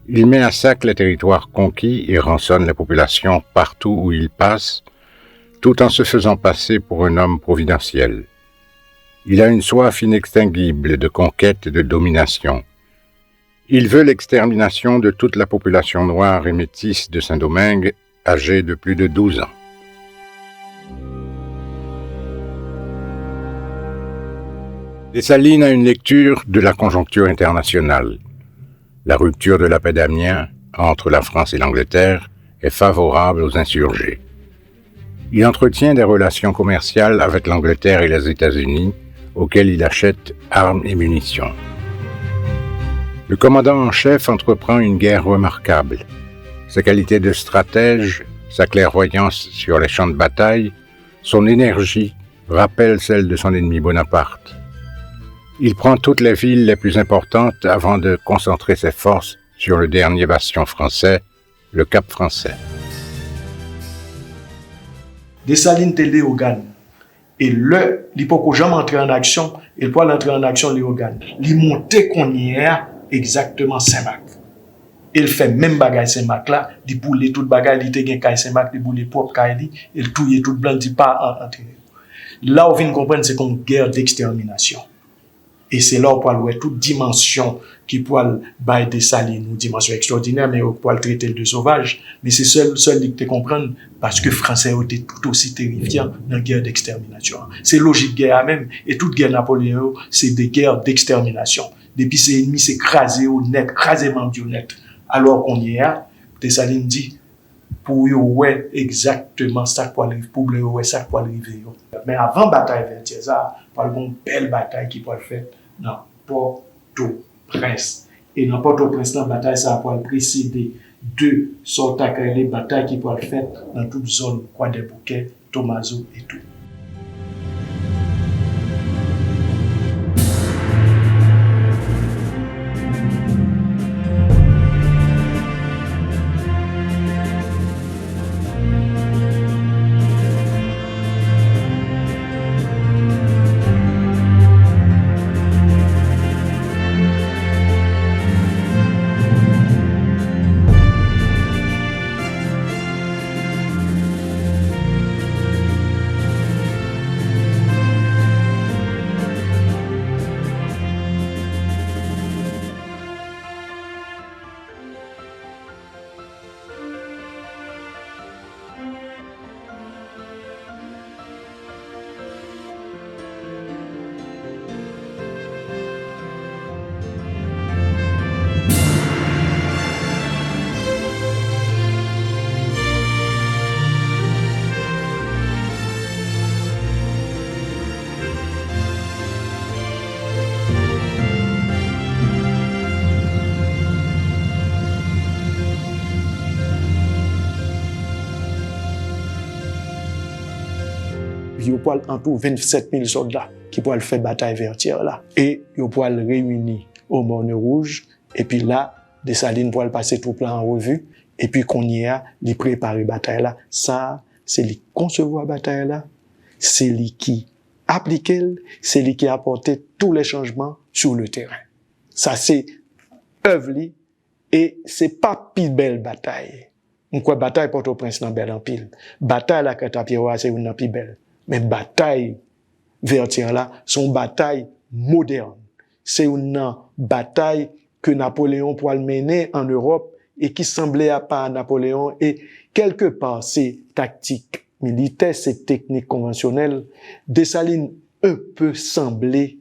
Il met à sac les territoires conquis et rançonne les populations partout où il passe, tout en se faisant passer pour un homme providentiel. Il a une soif inextinguible de conquête et de domination. Il veut l'extermination de toute la population noire et métisse de Saint-Domingue, âgée de plus de 12 ans. Dessalines a une lecture de la conjoncture internationale. La rupture de la paix d'Amiens entre la France et l'Angleterre est favorable aux insurgés. Il entretient des relations commerciales avec l'Angleterre et les États-Unis, auxquels il achète armes et munitions. Le commandant en chef entreprend une guerre remarquable. Sa qualité de stratège, sa clairvoyance sur les champs de bataille, son énergie rappellent celle de son ennemi Bonaparte. Il prend toutes les villes les plus importantes avant de concentrer ses forces sur le dernier bastion français, le Cap français. Dessalines était Léogane. Et il peut jamais entrer en action, il peut entrer en action Léogane. Il monte qu'on y est exactement Saint-Marc. Il fait même bagaille Saint-Marc là, il boule tout bagaille, il te gagne caille Saint-Marc, il boule propre caille, il touille tout blanc, il pas entrer. Là où on vient comprendre c'est une guerre d'extermination. Et c'est là où on peut voir toute dimension qui peut bailler des salines, une dimension extraordinaire, mais on peut traiter de sauvage. Mais c'est seul qui te comprendre parce que Français ont été tout aussi terrifiants dans la guerre d'extermination. C'est logique guerre même, et toute guerre Napoléon, c'est des guerres d'extermination. Depuis ses ennemis, c'est crasé au net, crasé au net. Alors qu'on y est, Dessalines dit, pour ouais exactement ça pour arriver, pour ouais ça pour arriver. Mais avant bataille Vertières, ça, par une belle bataille qui peut être faite dans Port-au-Prince. Et dans Port-au-Prince, la bataille, ça va précéder deux sortes de batailles qui peuvent être faites dans toute zone, Croix des Bouquets, Tomazo et tout. Il y a en tout 27 000 soldats qui pourraient faire bataille Vertières là. Et ils pourraient réunir au Morne Rouge. Et puis là, Dessalines pourraient passer tout plein en revue. Et puis qu'on y a, les préparer bataille là. Ça, c'est les concevoir bataille là. C'est les qui appliquer, c'est les qui apporter tous les changements sur le terrain. Ça, c'est œuvre et c'est pas pile belle bataille. On croit bataille Port-au-Prince dans belle en pile. Bataille la Catapiroa, c'est une pile belle. Mais bataille Vertières là, sont bataille moderne. C'est une bataille que Napoléon pourrait mener en Europe et qui semblait à pas à Napoléon. Et quelque part, ces tactiques militaires, ces techniques conventionnelles, Dessalines peut sembler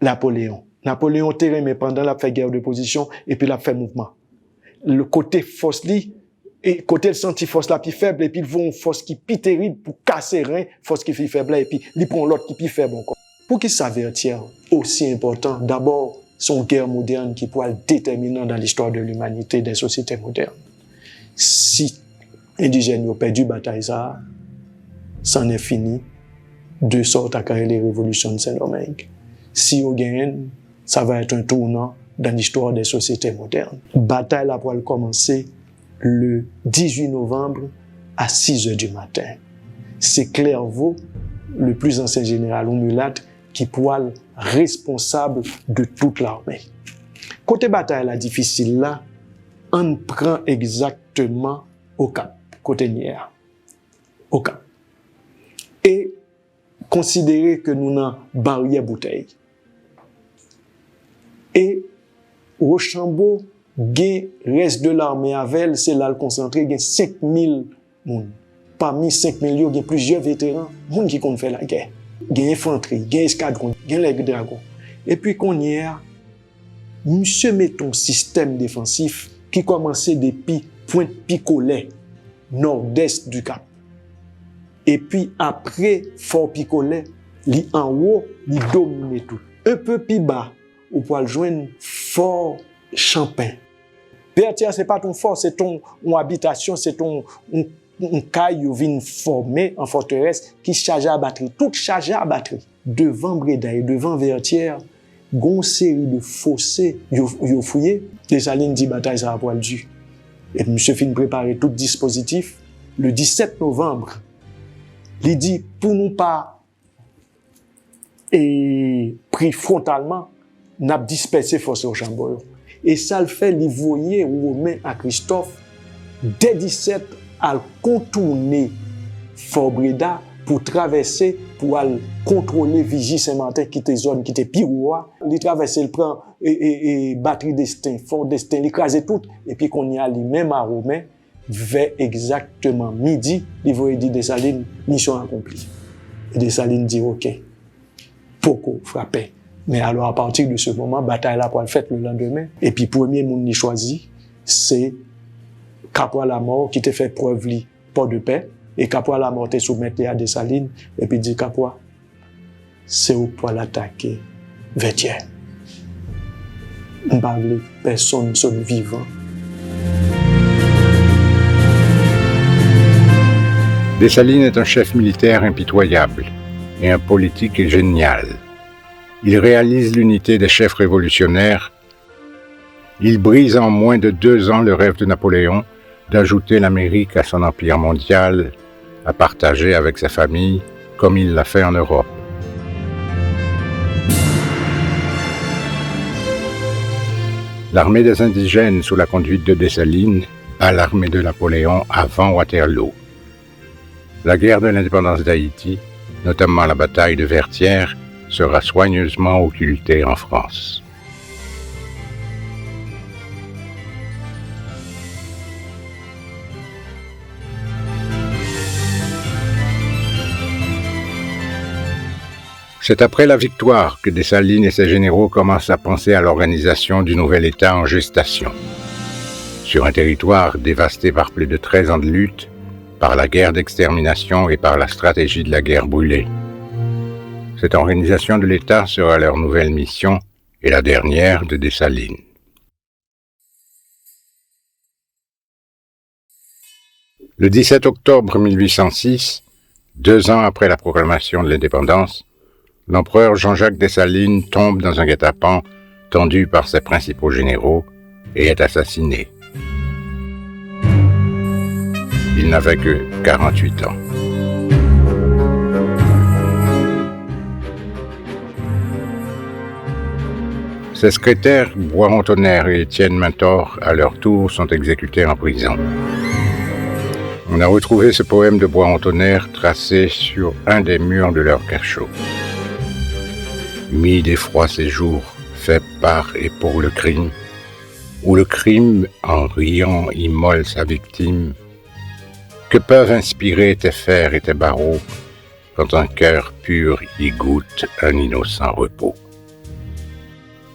Napoléon. Napoléon terrain, mais pendant la fait guerre de position et puis la fait mouvement. Le côté force et côté le senti force la plus faible et puis ils vont force qui plus terrible pour casser rien force qui plus faible et puis ils prend l'autre qui plus faible encore. Pour qu'il s'avertir aussi important, d'abord son guerre moderne qui pourra être déterminant dans l'histoire de l'humanité des sociétés modernes. Si indigènes ont perdu bataille ça, c'en est fini de sorte à carrer les révolutions de Saint-Domingue. Si on gagne, ça va être un tournant dans l'histoire des sociétés modernes. Bataille là pour commencer le 18 novembre à 6 heures du matin. C'est Clairvaux, le plus ancien général Oumulate, qui pourra être responsable de toute l'armée. Côté bataille là difficile là, on prend exactement au Cap, côté Nière. Au Cap. Et considérer que nous avons barrière bouteille. Et Rochambeau, gen reste de l'armée avec, c'est là le concentré, gen 5000 moun. Parmi 5000 il y a plusieurs vétérans, moun qui comptent faire la guerre. Gen infanterie, gen escadron, gen les dragons. Et puis qu'on y a, monsieur met un système défensif qui commençait depuis Pointe Picolet, nord-est du Cap. Et puis après Fort Picolet, li en haut, li domine tout. Un peu plus bas, on peut joindre Fort Champagne. Vertières, c'est pas ton fort, c'est ton habitation, c'est ton caille qui vient former en forteresse qui charge à batterie, toute chargée à batterie. Devant Breda et devant Vertières, gon série de fossés yo fouillé. Dessalines dit bataille ça va dû. Et monsieur fin préparer tout dispositif. Le 17 novembre, il dit pour nous pas et pris frontalement, n'a dispersé force au Rochambeau. Et ça le fait, il voyait Romain à Christophe, dès 17, à contourner Fort Breda pour traverser, pour aller contrôler Vigie Saint-Martin, qui était zone, qui était Piroua. Il traverse, il prend et batterie destin, fort destin, il écrase tout, et puis qu'on y a lui-même à Romain, vers exactement midi, il va dire Dessalines, mission accomplie. Et Dessalines dit ok, pourquoi frapper? Mais alors à partir de ce moment, bataille là pour le faire le lendemain. Et puis premier monde ni choisi, c'est Caporal la mort qui te fait preuve li port de paix. Et Caporal la mort te soumettre à Dessalines. Et puis dit Caporal, c'est où pour l'attaquer Vertière. On parle personne sont vivant. Dessalines est un chef militaire impitoyable et un politique génial. Il réalise l'unité des chefs révolutionnaires. Il brise en moins de 2 ans le rêve de Napoléon d'ajouter l'Amérique à son empire mondial, à partager avec sa famille, comme il l'a fait en Europe. L'armée des indigènes sous la conduite de Dessalines bat l'armée de Napoléon avant Waterloo. La guerre de l'indépendance d'Haïti, notamment la bataille de Vertières, sera soigneusement occultée en France. C'est après la victoire que Dessalines et ses généraux commencent à penser à l'organisation du nouvel État en gestation. Sur un territoire dévasté par plus de 13 ans de lutte, par la guerre d'extermination et par la stratégie de la guerre brûlée. Cette organisation de l'État sera leur nouvelle mission et la dernière de Dessalines. Le 17 octobre 1806, 2 ans après la proclamation de l'indépendance, l'empereur Jean-Jacques Dessalines tombe dans un guet-apens tendu par ses principaux généraux et est assassiné. Il n'avait que 48 ans. Ses secrétaires, Boisron-Tonnerre et Étienne Mentor, à leur tour, sont exécutés en prison. On a retrouvé ce poème de Boisron-Tonnerre tracé sur un des murs de leur cachot. Humide et froid séjour, fait par et pour le crime, où le crime, en riant, immole sa victime. Que peuvent inspirer tes fers et tes barreaux, quand un cœur pur y goûte un innocent repos?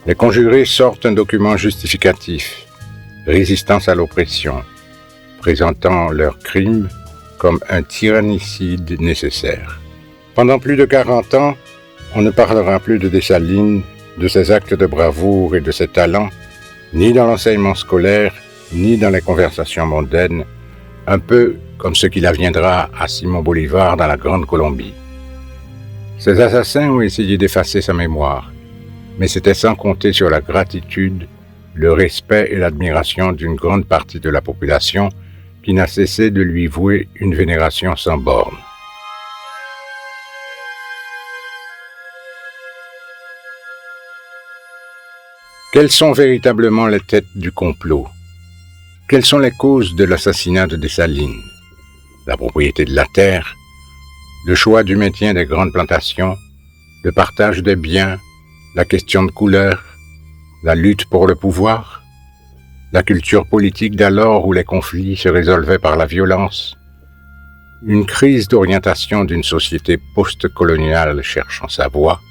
Les conjurés sortent un document justificatif, résistance à l'oppression, présentant leur crime comme un tyrannicide nécessaire. Pendant plus de 40 ans, on ne parlera plus de Dessalines, de ses actes de bravoure et de ses talents, ni dans l'enseignement scolaire, ni dans les conversations mondaines, un peu comme ce qu'il adviendra à Simon Bolivar dans la Grande Colombie. Ces assassins ont essayé d'effacer sa mémoire, mais c'était sans compter sur la gratitude, le respect et l'admiration d'une grande partie de la population qui n'a cessé de lui vouer une vénération sans borne. Quelles sont véritablement les têtes du complot? Quelles sont les causes de l'assassinat de Dessalines? La propriété de la terre, le choix du maintien des grandes plantations, le partage des biens, la question de couleur, la lutte pour le pouvoir, la culture politique d'alors où les conflits se résolvaient par la violence, une crise d'orientation d'une société post-coloniale cherchant sa voie.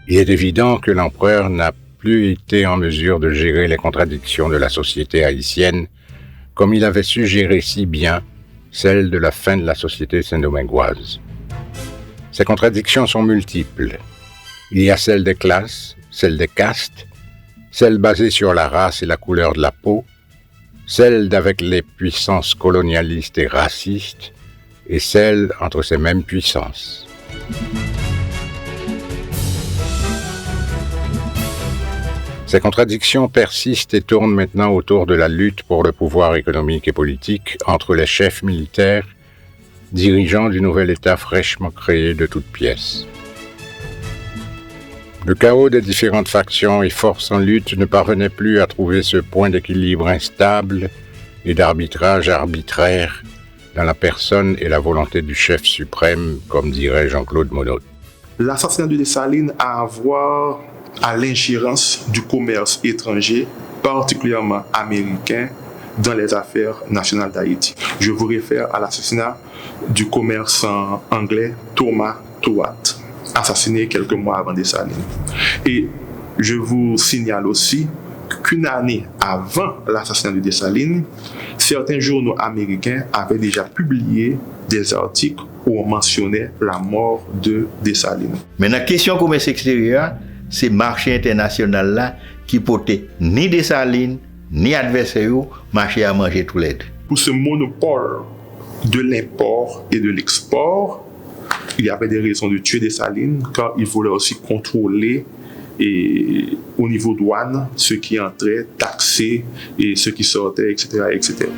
Il est évident que l'empereur n'a plus été en mesure de gérer les contradictions de la société haïtienne comme il avait su gérer si bien celle de la fin de la société saint-domingoise. Ces contradictions sont multiples. Il y a celle des classes, celle des castes, celle basée sur la race et la couleur de la peau, celle d'avec les puissances colonialistes et racistes, et celle entre ces mêmes puissances. Ces contradictions persistent et tournent maintenant autour de la lutte pour le pouvoir économique et politique entre les chefs militaires, dirigeants du nouvel État fraîchement créé de toutes pièces. Le chaos des différentes factions et forces en lutte ne parvenait plus à trouver ce point d'équilibre instable et d'arbitrage arbitraire dans la personne et la volonté du chef suprême, comme dirait Jean-Claude Monod. L'assassinat de Dessalines a à voir à l'ingérence du commerce étranger, particulièrement américain, dans les affaires nationales d'Haïti. Je vous réfère à l'assassinat du commerçant anglais Thomas Towat, assassiné quelques mois avant Dessalines. Et je vous signale aussi qu'une année avant l'assassinat de Dessalines, certains journaux américains avaient déjà publié des articles où on mentionnait la mort de Dessalines. Maintenant, question commerce extérieur, c'est marché international là qui portait ni Dessalines, ni adversaires, marché à manger tous les deux. Pour ce monopole de l'import et de l'export, il y avait des raisons de tuer Dessalines, car il voulait aussi contrôler et, au niveau douane ce qui entrait, taxer et ce qui sortait, etc. etc.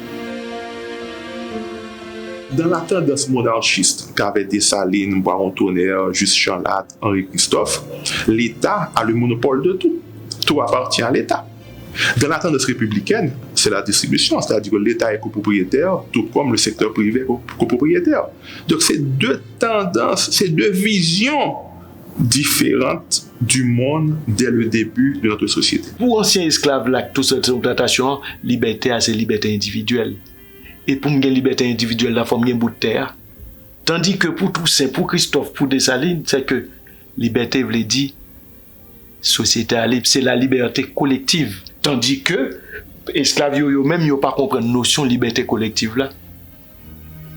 Dans la tendance monarchiste qu'avait Dessalines, Baron Tonnerre, Juste Chanlatte, Henri Christophe, l'État a le monopole de tout. Tout appartient à l'État. Dans la tendance républicaine, c'est la distribution, c'est-à-dire que l'État est copropriétaire, tout comme le secteur privé est copropriétaire. Donc c'est deux tendances, c'est deux visions différentes du monde dès le début de notre société. Pour anciens esclaves, là, toute cette plantation, liberté, c'est liberté individuelle. Et pour une liberté individuelle, la forme bout de terre. Tandis que pour Toussaint, pour Christophe, pour Dessalines, c'est que liberté veut dire société libre, c'est la liberté collective. Tandis que esclaves même yo pas comprendre notion de liberté collective là.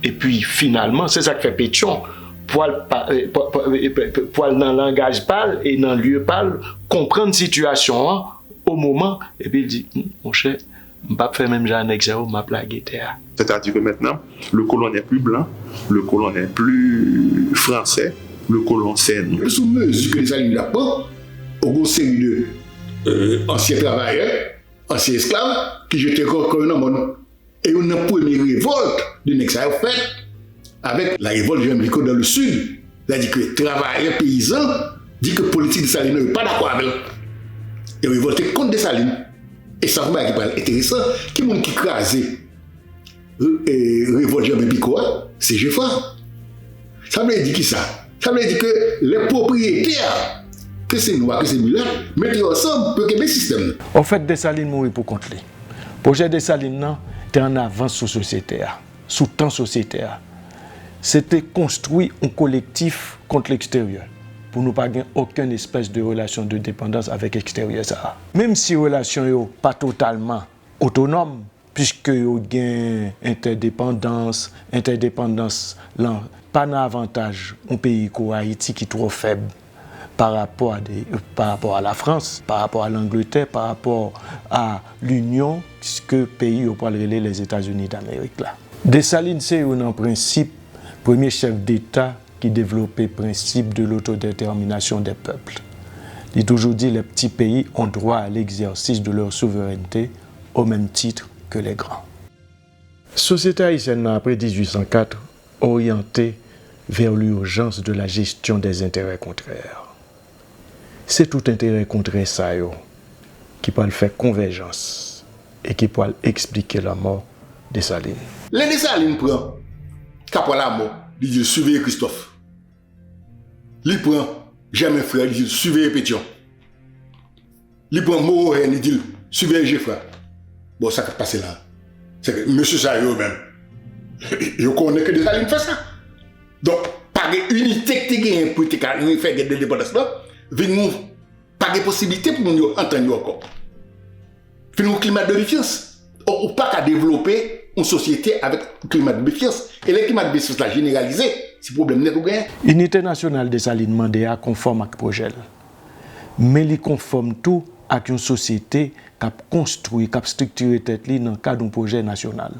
Et puis finalement, c'est ça qui fait Pétion. Poil dans le langage parle et dans le lieu parle, comprendre situation hein, au moment et puis il dit mon cher, je ne vais pas faire même genre exercice, m'a plagué terre. C'est-à-dire que maintenant, le colon n'est plus blanc, le colon n'est plus français, le colon c'est nous. Sous mesure que les alliés n'a pas, au gros série de anciens travailleurs, anciens esclaves, qui jetaient encore dans le monde. Et on a une première révolte de Nexaï fait avec la révolte de Jamblico dans le sud. C'est-à-dire que les travailleurs paysans disent que la politique de Dessalines n'est pas d'accord avec eux. Ils ont révolté contre Dessalines. Et ça va être intéressant, qui est qui crasé révolte Jamblico, c'est Geoffroy. Ça veut dire qui ça? Ça veut dire que les propriétaires, que c'est nous, que c'est nous là, mettent ensemble pour que le système. En fait, Dessalines mourit pour contre lui. Le projet Dessalines était en avance sur la société, sous temps société. C'était construit en collectif contre l'extérieur, pour nous pas avoir aucune espèce de relation de dépendance avec l'extérieur. Même si la relation n'est pas totalement autonome, puisque il y a une interdépendance là, pas d'avantage un pays comme Haïti qui est trop faible par rapport à la France, par rapport à l'Angleterre, par rapport à l'Union, puisque le pays au poil relais les États-Unis d'Amérique là. Dessalines c'est en principe premier chef d'État qui développait le principe de l'autodétermination des peuples. Il a toujours dit que les petits pays ont droit à l'exercice de leur souveraineté au même titre que les grands. La société haïtienne, après 1804, orientée vers l'urgence de la gestion des intérêts contraires. C'est tout intérêt contraire ça qui peut faire convergence et qui peut expliquer la mort de Dessalines. Les Dessalines prend Capra la mort, il dit surveiller Christophe. Il prend Germain Frère, il dit surveiller Pétion. Il prend Morin, il dit surveiller Geoffroy. Bon, ça qui passe là, c'est que M. Sayo même, je connais que Dessalines fait ça. Donc, par unité qui est pour faire des dépendances là, nous pas de possibilité pour nous entendre encore. Puis nous climat de méfiance. On pas qu'à développer une société avec un climat de méfiance. Et le climat de méfiance là généralisé, c'est problème n'est pas. L'unité nationale des Salines demandait à conforme avec le projet. Mais il conforme tout avec une société qui a construit, qui a structuré tête dans le cadre d'un projet national,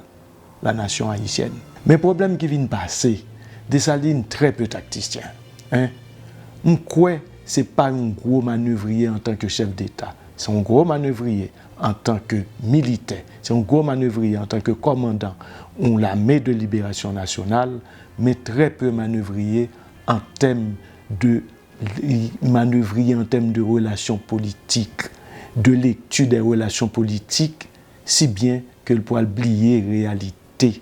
la nation haïtienne. Mais le problème qui vient de passer, Dessalines très peu tacticien. Hein? Ce n'est pas un gros manœuvrier en tant que chef d'État. c'est un gros manœuvrier en tant que militaire, c'est un gros manœuvrier en tant que commandant ou l'armée de libération nationale, mais très peu manœuvrier en termes de relations politiques, de lecture des relations politiques, si bien qu'elle pourra oublier réalité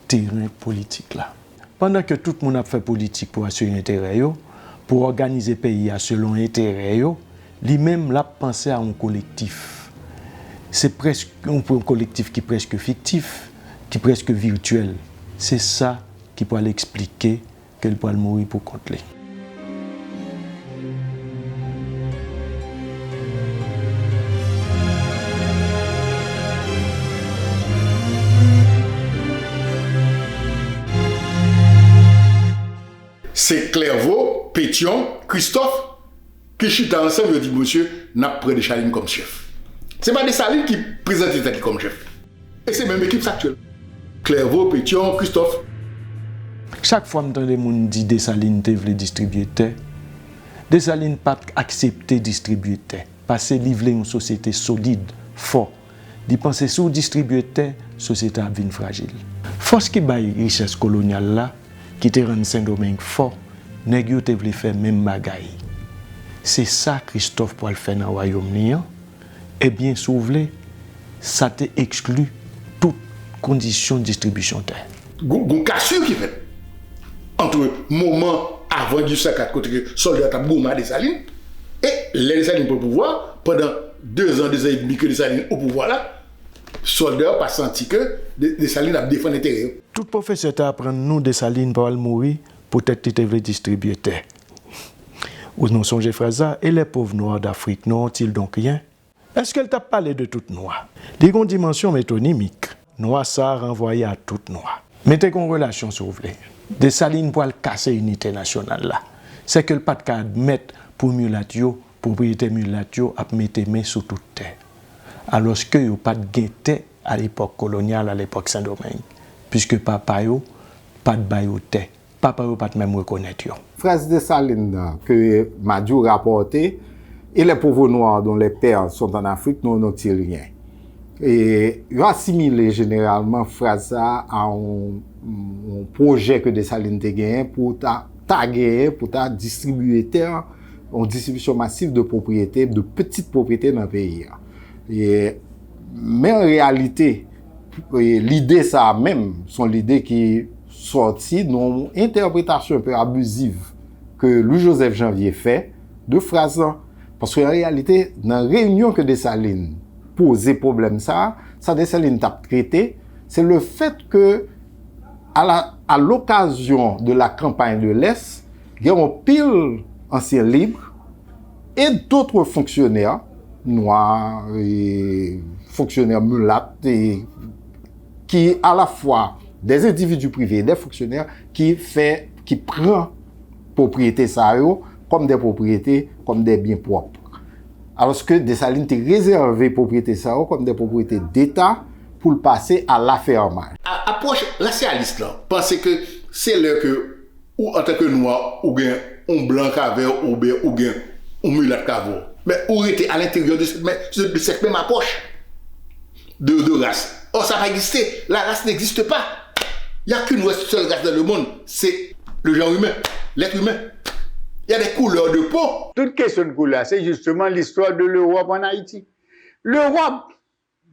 terrain politique là. Pendant que tout le monde a fait politique pour assurer intérêt, pour organiser le pays selon intérêt, lui-même l'a pensé à un collectif. C'est presque un collectif qui est presque fictif, qui est presque virtuel. C'est ça qui peut l'expliquer qu'elle peut mourir pour contre lui. C'est Clairvaux, Pétion, Christophe qui chita ensemble et dit monsieur, n'a pris Dessalines comme chef. C'est pas Dessalines qui présente l'État comme chef. Et c'est même l'équipe actuelle. Clairvaux, Pétion, Christophe. Chaque fois que les gens disent Dessalines veut distribuer terre, Dessalines pas accepter distribuer terre parce que livrer une société solide, fort. Ils pensaient sur distribuer terre, société a vie fragile. Force qui baille richesse coloniale là, qui te rend Saint-Domingue fort, nèg yo te vle faire même bagaille. C'est ça Christophe pour le faire dans le royaume. Eh bien, si vous voulez, ça te exclut toute condition de distribution de terre. Gon cassure qui fait entre le moment avant du 54 côté que soldat a goumé Dessalines et les Dessalines pour le pouvoir pendant 2 ans et demi que Dessalines au pouvoir là, soldats pas senti que Dessalines a défendu l'intérêt. Tout professeur t'a apprendre nous Dessalines pour mourir, peut-être qu'il te veut distribuer terre. Ou non songez phrase ça, et les pauvres noirs d'Afrique n'ont-ils donc rien? Est-ce qu'elle t'a parlé de toute noire? Les grandes dimensions métonymiques, noir ça renvoyé à toute noire. Mettez en relation si vous voulez. Dessalines pour casser l'unité nationale là. C'est que le pas de admettre pour mulatio, propriété mulatio, à mettre main sur toute terre. Alors que yo pas de guetté à l'époque coloniale, à l'époque Saint-Domingue. Puisque papa yo pas de bayoté, papa yo pas de même reconnaître yo. Phrase de Dessalines que Madiou rapporté, et les pauvres noirs dont les pères sont en Afrique n'ont-ils rien. Et ils assimilent généralement phrase à un projet que Dessalines a gagné pour ta distribuer terre, une distribution massive de propriétés, de petites propriétés dans le pays. Mais en réalité, l'idée ça même, sont l'idée qui sortie d'une interprétation un peu abusive que Louis-Joseph Janvier fait de phrases. Parce qu'en réalité, dans la réunion que Dessalines posait problème ça Dessalines t'a traité, c'est le fait que à l'occasion de la campagne de l'Est, il y a un pile anciens libres et d'autres fonctionnaires noirs et fonctionnaires mulâtres qui à la fois des individus privés et des fonctionnaires qui prennent propriété ça comme des propriétés, comme des biens propres. Alors que Dessalines a réservé propriété ça comme des propriétés d'État pour le passer à l'affairement. Approche racialiste là, pensez que c'est là que ou en tant que noir ou bien un blanc cavert ou bien un mulat cavert, mais ou était à l'intérieur de cette même approche de race. Or ça n'a pas existé, la race n'existe pas. Il n'y a qu'une seule race dans le monde, c'est le genre humain, l'être humain. Il y a des couleurs de peau. Toute question de couleur, c'est justement l'histoire de l'Europe en Haïti. L'Europe,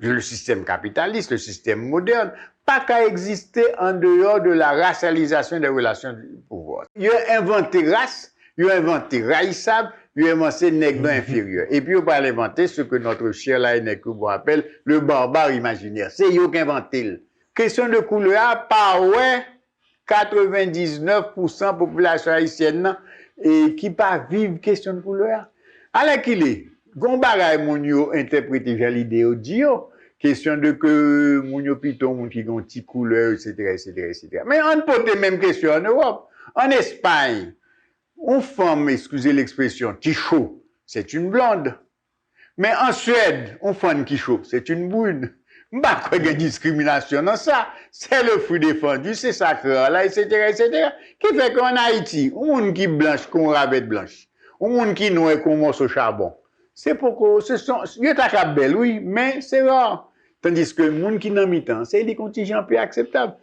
le système capitaliste, le système moderne, pas qu'à exister en dehors de la racialisation des relations du pouvoir. Il a inventé race, il a inventé raïsable, il a inventé nègre inférieur. Et puis il a inventé ce que notre cher Laënec appelle le barbare imaginaire. C'est eux qui a inventé. Question de couleur, pas ouais, 99% population haïtienne et qui pas vivre question de couleur. Alors qu'il est, gon bagay moun yo interprété vers l'idée audio, question de que moun yo piton moun qui gon ti couleur, etc. Mais on pose même question en Europe. En Espagne, une femme, excusez l'expression, qui chaud, c'est une blonde. Mais en Suède, une femme qui chaud, c'est une brune. Bah, quoi de discrimination dans ça? C'est le fruit défendu, c'est sacré, là, etc. Qui fait qu'en Haïti, un monde qui blanche, qu'on rabette blanche. Un monde qui noir, qu'on morceau charbon. c'est pourquoi il y a des belles, oui, mais c'est rare. Tandis que le monde qui n'a mi-temps, c'est des contingents plus acceptables.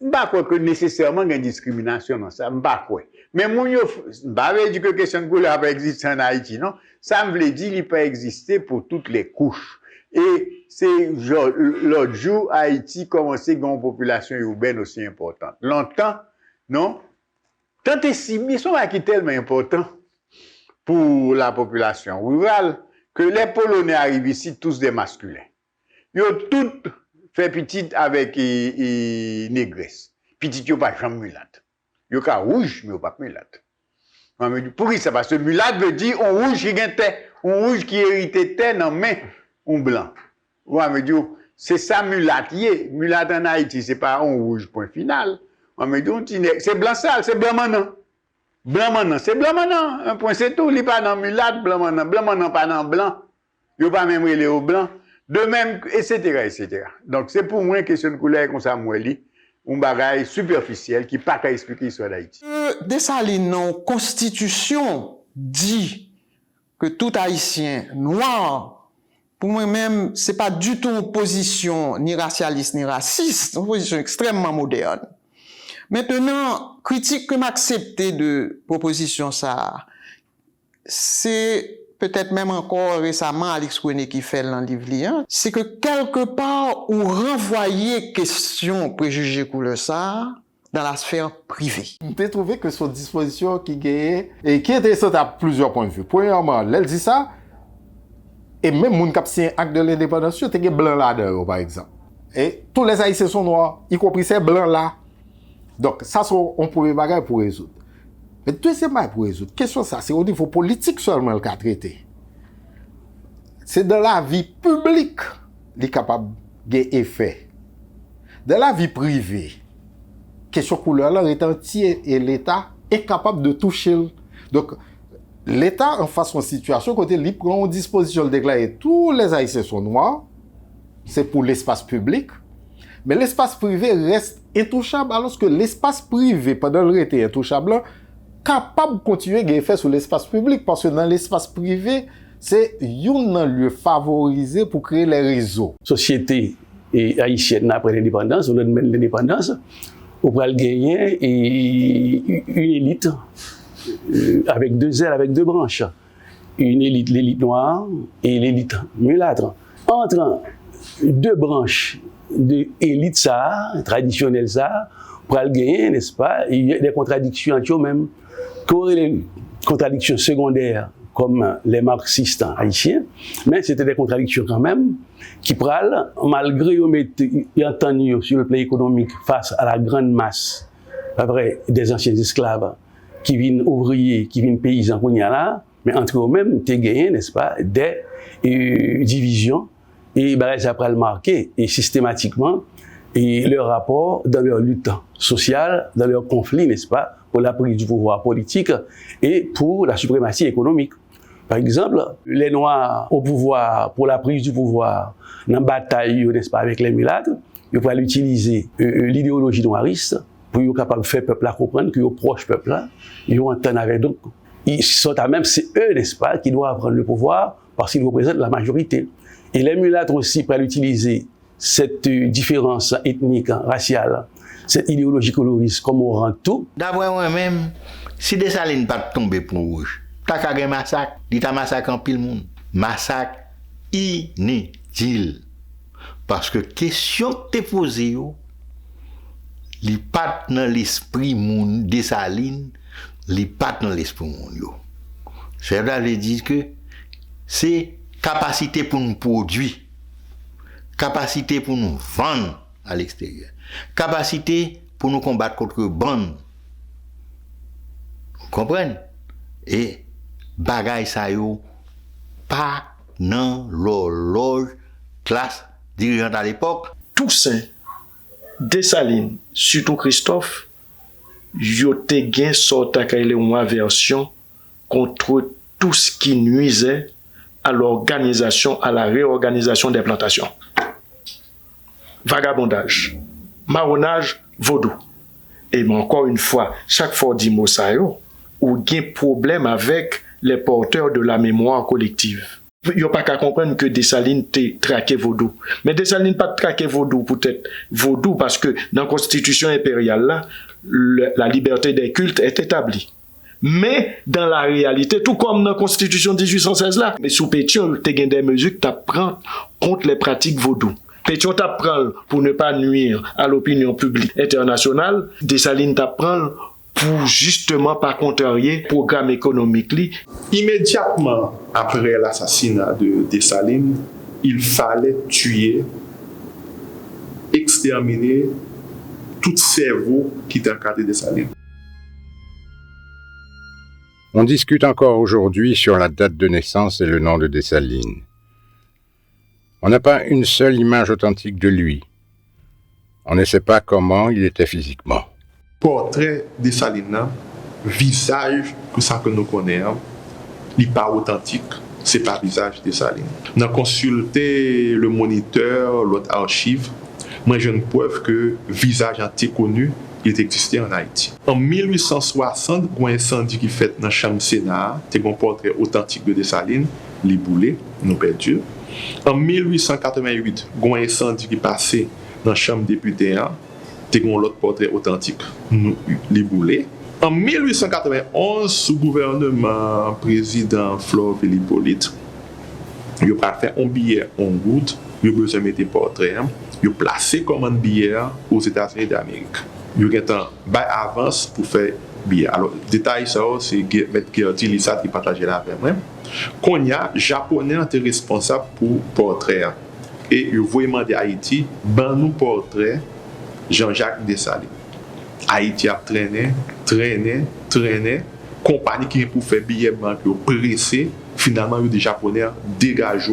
Je ne sais pas que nécessairement il y a une discrimination dans ça, je ne sais pas quoi. Mais moi, je ne veux dire que la question de couleur pas exister en Haïti, non? Ça me veut dire qu'il peut exister pour toutes les couches. Et c'est l'autre jour, Haïti commençait à avoir une population urbaine aussi importante. Longtemps, non? Tant et si, ils sont tellement importants pour la population rurale que les Polonais arrivent ici tous des masculins. Ils ont tous fait petite avec négresse. Petite, ils n'ont pas jamais mulâtre. Ils ont pas rouge, mais ils n'ont pas mulâtre. Pourquoi ça? Parce que mulâtre veut dire on rouge qui gagne terre, on rouge qui hérite terre dans main, on blanc. Ouais, mais c'est ça mulâtre. Mulâtre en Haïti, c'est pas on rouge point final. C'est blanc sale, c'est blanc maintenant. Blanc maintenant, c'est blanc maintenant. Un point, c'est tout. Il n'est pas dans mulâtre, blanc maintenant, pas dans blanc. Il n'y a pas même relé au blanc. De même, etc., etc. Donc, c'est pour moi une question de couleur comme ça, moi, un bagage superficiel qui n'a pas qu'à expliquer l'histoire d'Haïti. Dessalines, non, Constitution dit que tout Haïtien noir, pour moi-même, c'est pas du tout une position ni racialiste ni raciste, une position extrêmement moderne. Maintenant, critique que m'accepter de proposition ça, c'est peut-être même encore récemment Alex René qui fait dans le livre, c'est que quelque part, on renvoyait question préjugés couleur ça dans la sphère privée. J'ai trouvé que son disposition qui gagnait et qui est intéressante à plusieurs points de vue. Premièrement, elle dit ça, et même mon cap signé acte de l'indépendance, il y a blanc là-dedans, par exemple. Et tous les Haïtiens sont noirs, y compris ces blancs là. Donc, ça, c'est un premier bagage pour résoudre. Mais deuxième bagage pour résoudre, question ça, c'est au niveau politique seulement le cas traité. C'est dans la vie publique qu'il est capable d'effet. Dans la vie privée, question couleur là est entier et l'État est capable de toucher. Donc, l'État en face de situation, côté il prend une disposition de déclarer tous les Haïtiens sont noirs, c'est pour l'espace public. Mais l'espace privé reste intouchable, alors que l'espace privé, pendant le été intouchable, capable de continuer à faire sur l'espace public, parce que dans l'espace privé, c'est un lieu favorisé pour créer les réseaux. Société haïtienne après l'indépendance, ou l'indépendance, on va gagner une élite avec deux ailes, avec deux branches. Une élite, l'élite noire et l'élite mulâtre. Entre deux branches de élite ça, traditionnelle ça, pour le gagner, n'est-ce pas, il y a des contradictions entre eux-mêmes. Les contradictions secondaires, comme les marxistes haïtiens, mais c'était des contradictions quand même, qui prennent, malgré qu'ils entendent sur le plan économique face à la grande masse, après, des anciens esclaves, qui viennent ouvriers, qui viennent paysans, qu'on y a là, mais entre eux-mêmes, tu as gagné, n'est-ce pas, des divisions. Et ça après le marquer, et systématiquement, et leur rapport dans leur lutte sociale, dans leur conflit, n'est-ce pas, pour la prise du pouvoir politique et pour la suprématie économique. Par exemple, les Noirs au pouvoir, pour la prise du pouvoir, dans la bataille, n'est-ce pas, avec les mulâtres, ils peuvent utiliser l'idéologie noiriste pour être capable de faire le peuple à comprendre que les proches peuple là, ils ont entendre avec d'autres. Ils sont à même, c'est eux, n'est-ce pas, qui doivent prendre le pouvoir parce qu'ils représentent la majorité. Et les mulâtres aussi peuvent utiliser cette différence ethnique, raciale, cette idéologie coloriste comme on rend tout. D'après moi-même, si Dessalines n'est pas tombé pour rouge, t'as qu'à un massacre, il t'a massacré en pile monde. Massacre inutile. Parce que question que t'es posée, il n'est pas dans l'esprit moun Dessalines, il n'est pas dans l'esprit moun. Ça veut dire que c'est capacité pour nous produire, capacité pour nous vendre à l'extérieur, capacité pour nous combattre contre bande. Vous comprenez? Et bagay sa yo pas dans l'horloge classe dirigeante à l'époque. Toussaint, Dessalines, surtout Christophe, yo te gen sorta kaile une aversion contre tout ce qui nuisait à l'organisation, à la réorganisation des plantations. Vagabondage, marronnage, vaudou. Et encore une fois, chaque fois dit mot ça yo, ou gen problème avec les porteurs de la mémoire collective. il n'y a pas qu'à comprendre que Dessalines t'est traqué vaudou. Mais Dessalines pas traqué vaudou, peut-être vaudou, parce que dans la constitution impériale, là, la liberté des cultes est établie. Mais, dans la réalité, tout comme dans la constitution de 1816 là, mais sous Pétion, tu as des mesures que tu apprends contre les pratiques vaudou. Pétion t'apprend pour ne pas nuire à l'opinion publique internationale, Dessalines t'apprend pour justement pas contrarier le programme économique. Immédiatement après l'assassinat de Dessalines, il fallait tuer, exterminer tout cerveau qui était encadré de Dessalines. On discute encore aujourd'hui sur la date de naissance et le nom de Dessalines. On n'a pas une seule image authentique de lui. On ne sait pas comment il était physiquement. Portrait Dessalines, visage que ça que nous connaissons, il n'est pas authentique, c'est pas visage Dessalines. On a consulté le moniteur, l'autre archive, moi j'ai une preuve que visage était connu, il existait en Haïti. En 1860, il y a un incendie qui fait dans la chambre Sénat, il y a un portrait authentique de Dessalines, les boulets, nous perdus. En 1888, il y a un incendie qui passait dans la chambre député, il y a un autre portrait authentique, les boulets. En 1891, sous le gouvernement président Flore Hippolyte, il a fait un billet en route, il a besoin de mettre un portrait, il a placé comme un billet aux États-Unis d'Amérique. Il y a un avance pour faire billet. Alors, détail ça, c'est M. Gertie Lissat qui partage là avec moi. Qu'on y a, Japonais était responsable pour portrait. Et il voulait demander à Haïti, ben nous portrait Jean-Jacques Dessalines. Haïti a traîné. Compagnie qui est pour faire billet banque pressé. Finalement, les Japonais dégagent,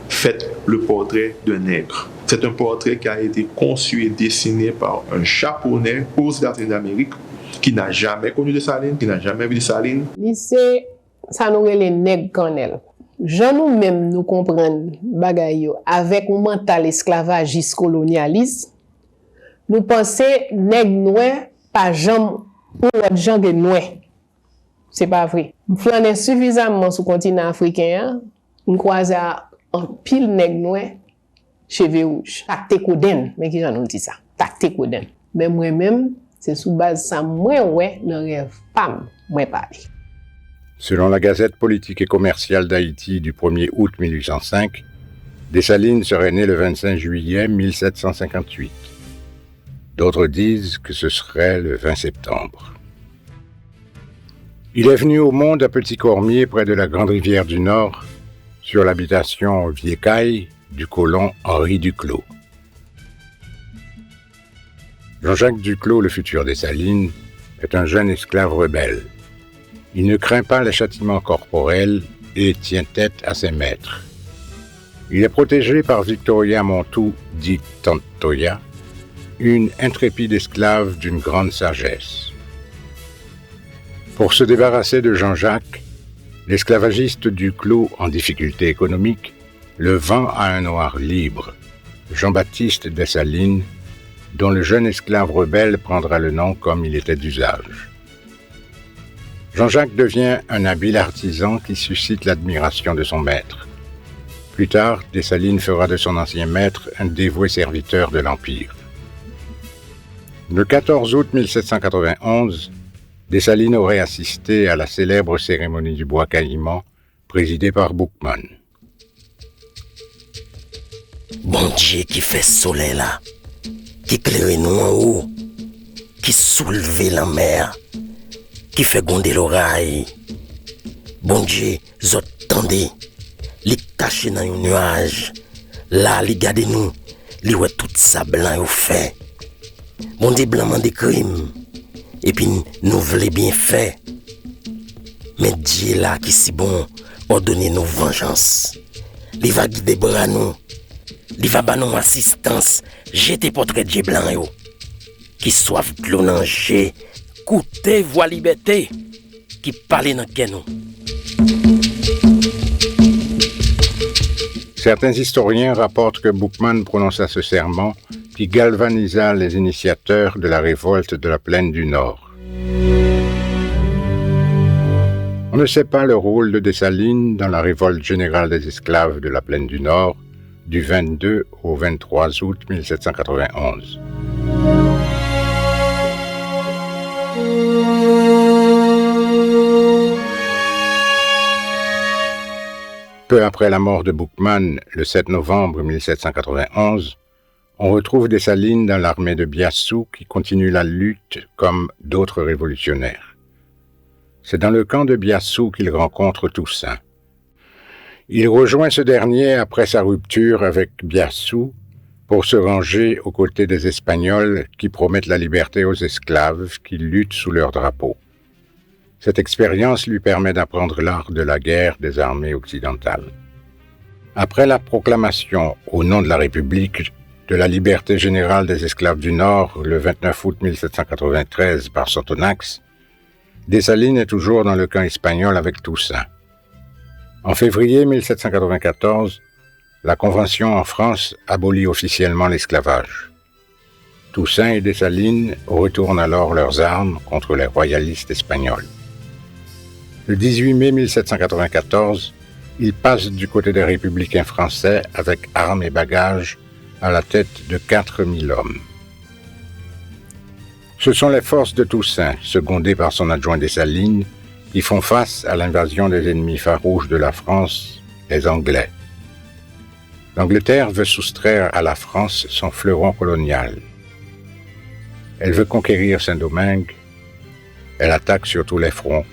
fait le portrait d'un nègre. C'est un portrait qui a été conçu et dessiné par un Japonais aux États-Unis d'Amérique qui n'a jamais connu Dessalines, qui n'a jamais vu Dessalines. Lycée, ça nous les nègres canel. Jean nous-mêmes nous comprenons bagay yo avec un mental esclavagiste colonialiste. Nous pensons nègre noir pas jambe ou l'autre gens de noir. C'est pas vrai. Nous flânons suffisamment sur le continent africain, nous croisons un pile nègre noir cheveux rouges. Tacte koden, mais qui j'en nous dit ça? Tacte koden. Mais moi-même, c'est sous base ça moi ouais dans rêve pam, moi parler. Selon la Gazette politique et commerciale d'Haïti du 1er août 1805, Dessalines serait né le 25 juillet 1758. D'autres disent que ce serait le 20 septembre. Il est venu au monde à Petit-Cormier, près de la Grande Rivière du Nord, sur l'habitation Viecaille du colon Henri Duclos. Jean-Jacques Duclos, le futur Dessalines, est un jeune esclave rebelle. Il ne craint pas les châtiments corporels et tient tête à ses maîtres. Il est protégé par Victoria Montou, dite Tante Toya, une intrépide esclave d'une grande sagesse. Pour se débarrasser de Jean-Jacques, l'esclavagiste Duclos, en difficulté économique, le vend à un noir libre, Jean-Baptiste Dessalines, dont le jeune esclave rebelle prendra le nom comme il était d'usage. Jean-Jacques devient un habile artisan qui suscite l'admiration de son maître. Plus tard, Dessalines fera de son ancien maître un dévoué serviteur de l'Empire. Le 14 août 1791, Dessalines aurait assisté à la célèbre cérémonie du bois caïman, présidée par Boukman. Bon Dieu qui fait soleil là, qui éclaire nous en haut, qui soulève la mer, qui fait gonder l'oreille. Bon Dieu, zot tendez, li caché dans un nuage, là li gade nous, li ouais tout ça blanc au fait. Bon Dieu blanc des crimes, et puis nous voulons bien faire. Mais Dieu là qui si bon, ordonne nos vengeances. Li va guider bras nous, li va ba nous assistance, jeter portrait Dieu blanc yo, qui soif de l'onanger. Écoutez voix liberté qui parle dans nous. Certains historiens rapportent que Boukman prononça ce serment qui galvanisa les initiateurs de la révolte de la plaine du Nord. On ne sait pas le rôle de Dessalines dans la révolte générale des esclaves de la Plaine du Nord du 22 au 23 août 1791. Peu après la mort de Boukman, le 7 novembre 1791, on retrouve Dessalines dans l'armée de Biassou qui continue la lutte comme d'autres révolutionnaires. C'est dans le camp de Biassou qu'il rencontre Toussaint. Il rejoint ce dernier après sa rupture avec Biassou pour se ranger aux côtés des Espagnols qui promettent la liberté aux esclaves qui luttent sous leur drapeau. Cette expérience lui permet d'apprendre l'art de la guerre des armées occidentales. Après la proclamation, au nom de la République, de la liberté générale des esclaves du Nord le 29 août 1793 par Sotonax, Dessalines est toujours dans le camp espagnol avec Toussaint. En février 1794, la Convention en France abolit officiellement l'esclavage. Toussaint et Dessalines retournent alors leurs armes contre les royalistes espagnols. Le 18 mai 1794, ils passent du côté des républicains français avec armes et bagages à la tête de 4000 hommes. Ce sont les forces de Toussaint, secondées par son adjoint Dessalines, qui font face à l'invasion des ennemis farouches de la France, les Anglais. L'Angleterre veut soustraire à la France son fleuron colonial. Elle veut conquérir Saint-Domingue, elle attaque sur tous les fronts,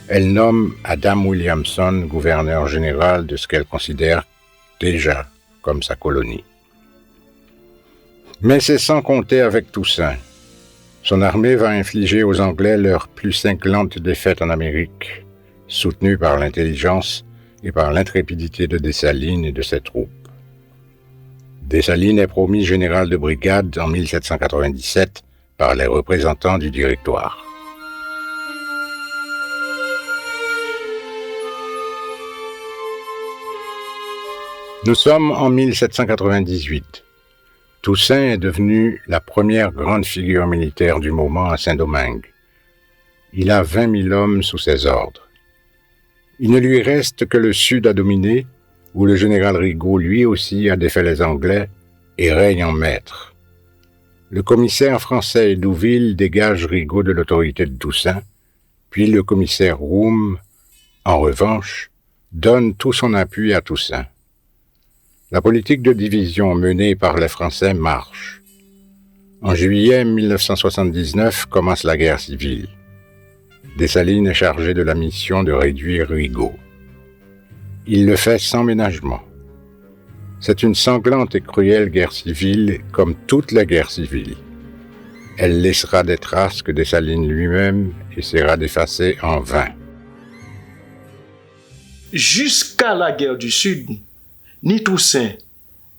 elle nomme Adam Williamson gouverneur général de ce qu'elle considère déjà comme sa colonie. Mais c'est sans compter avec Toussaint. Son armée va infliger aux Anglais leur plus cinglante défaite en Amérique, soutenue par l'intelligence et par l'intrépidité de Dessalines et de ses troupes. Dessalines est promu général de brigade en 1797 par les représentants du Directoire. Nous sommes en 1798. Toussaint est devenu la première grande figure militaire du moment à Saint-Domingue. Il a 20 000 hommes sous ses ordres. Il ne lui reste que le sud à dominer, où le général Rigaud lui aussi a défait les Anglais et règne en maître. Le commissaire français Hédouville dégage Rigaud de l'autorité de Toussaint, puis le commissaire Roume, en revanche, donne tout son appui à Toussaint. La politique de division menée par les Français marche. En juillet 1979 commence la guerre civile. Dessalines est chargé de la mission de réduire Rigaud. Il le fait sans ménagement. C'est une sanglante et cruelle guerre civile comme toutes les guerres civiles. Elle laissera des traces que Dessalines lui-même essaiera d'effacer en vain. Jusqu'à la guerre du Sud, ni Toussaint,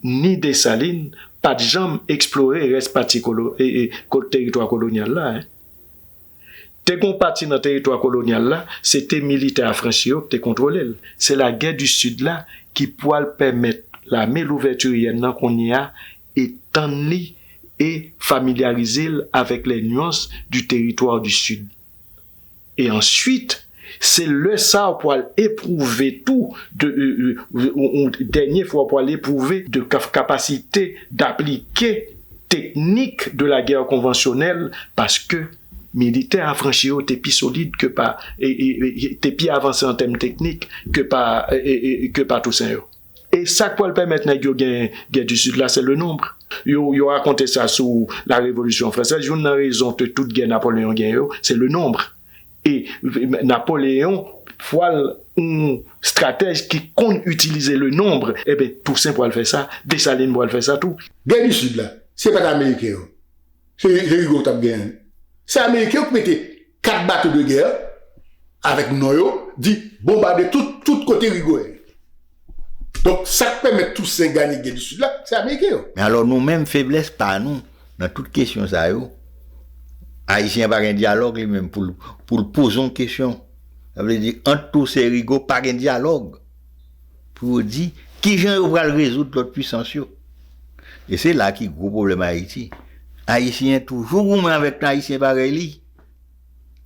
ni Dessalines, pas de jambes explorer le reste parti territoire colonial là. Hein. T'es qu'on parti dans le territoire colonial là, c'était militaire affranchi qui t'es contrôlé. C'est la guerre du Sud là qui pourra permettre l'armée l'ouverture qu'on y a étendre et familiariser avec les nuances du territoire du Sud. Et ensuite, c'est le ça pour éprouver tout dernière fois pour éprouver de capacité d'appliquer technique de la guerre conventionnelle parce que militaire affranchi t'es plus solide que pas et t'es plus avancé en termes techniques que pas Toussaint. Et ça quoi le permettre na guerre du Sud là c'est le nombre. Yo raconté ça sous la Révolution française, une raison de toute guerre Napoléon gagne c'est le nombre. Et Napoléon, fois un stratège qui compte utiliser le nombre, eh bien, Toussaint pour le faire ça, Dessalines pour le faire ça, tout. Guerre du Sud, là, c'est pas l'Américain. C'est Rigaud qui a gagné. C'est l'Américain qui mettait 4 bateaux de guerre avec Noyo, dit bombarder tout côté Rigaud. Donc, ça permet Toussaint de gagner la guerre du Sud, là, c'est l'Américain. Mais alors, nous-mêmes, faiblesse par nous, dans toute question, ça, Haïtien par un dialogue lui-même pour poser une question. Ça veut dire entre tous ces Rigaud par un dialogue pour dire qui gens va résoudre l'autre puissance. Et c'est là qui gros problème Haïti. Haïtien toujours avec Haïtien pareil.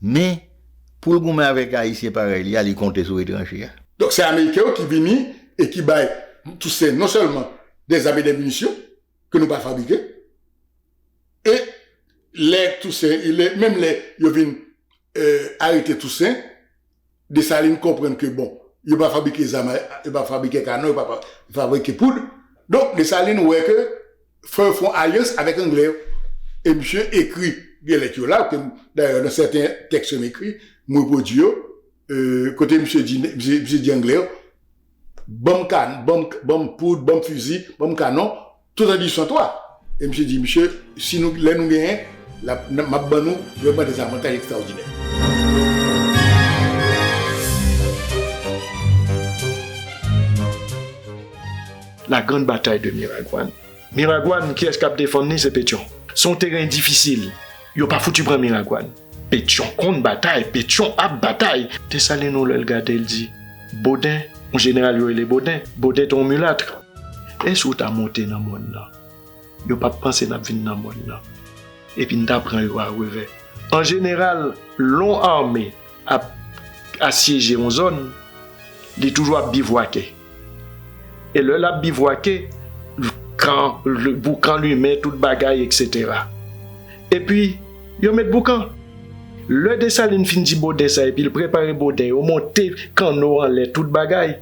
Mais Pour le gouvernement avec Haïtien pareil, il a les compter sur l'étranger. Donc c'est Américain qui vient et qui baille Toussaint non seulement des armes et des munitions que nous pas fabriquer, et les Toussaint, même les ils viennent arrêter Toussaint, Dessalines comprennent que bon, il va fabriquer des armes, il va fabriquer canon, il va fabriquer poudre. Donc Dessalines ouais que font alliance avec Anglais. Et monsieur écrit des lectures là, que d'ailleurs dans certains textes m'écrit, moi pour Dieu, côté monsieur dit anglais, bon poudre, bon fusil, bon canon, tout a dit sur toi. Et monsieur dit, monsieur, si nous gagnons, ma banou vraiment des avantages extraordinaires. La grande bataille de Miragoâne. Miragoâne, qui est-ce qui a défendu, c'est Pétion. Son terrain difficile, il n'a pas foutu prendre Miragoâne. Pétion contre bataille, Pétion a bataille. Dessalines nous le regarde, il dit, Baudin, en général, il est Baudin ton mulâtre. Est-ce que tu as monté dans le monde là? Il n'a pas pensé à venir dans le monde là. Et puis, il apprend à revers. En général, long armée a assiégé une zone, il est toujours bivouaqué. Et le l'a bivouaqué, quand le boucan lui met toute bagaille, etc. Et puis, il met le boucan. Le Dessalines finit Baudin ça, et puis il prépare Baudin, il monte quand on en l'air toute bagaille.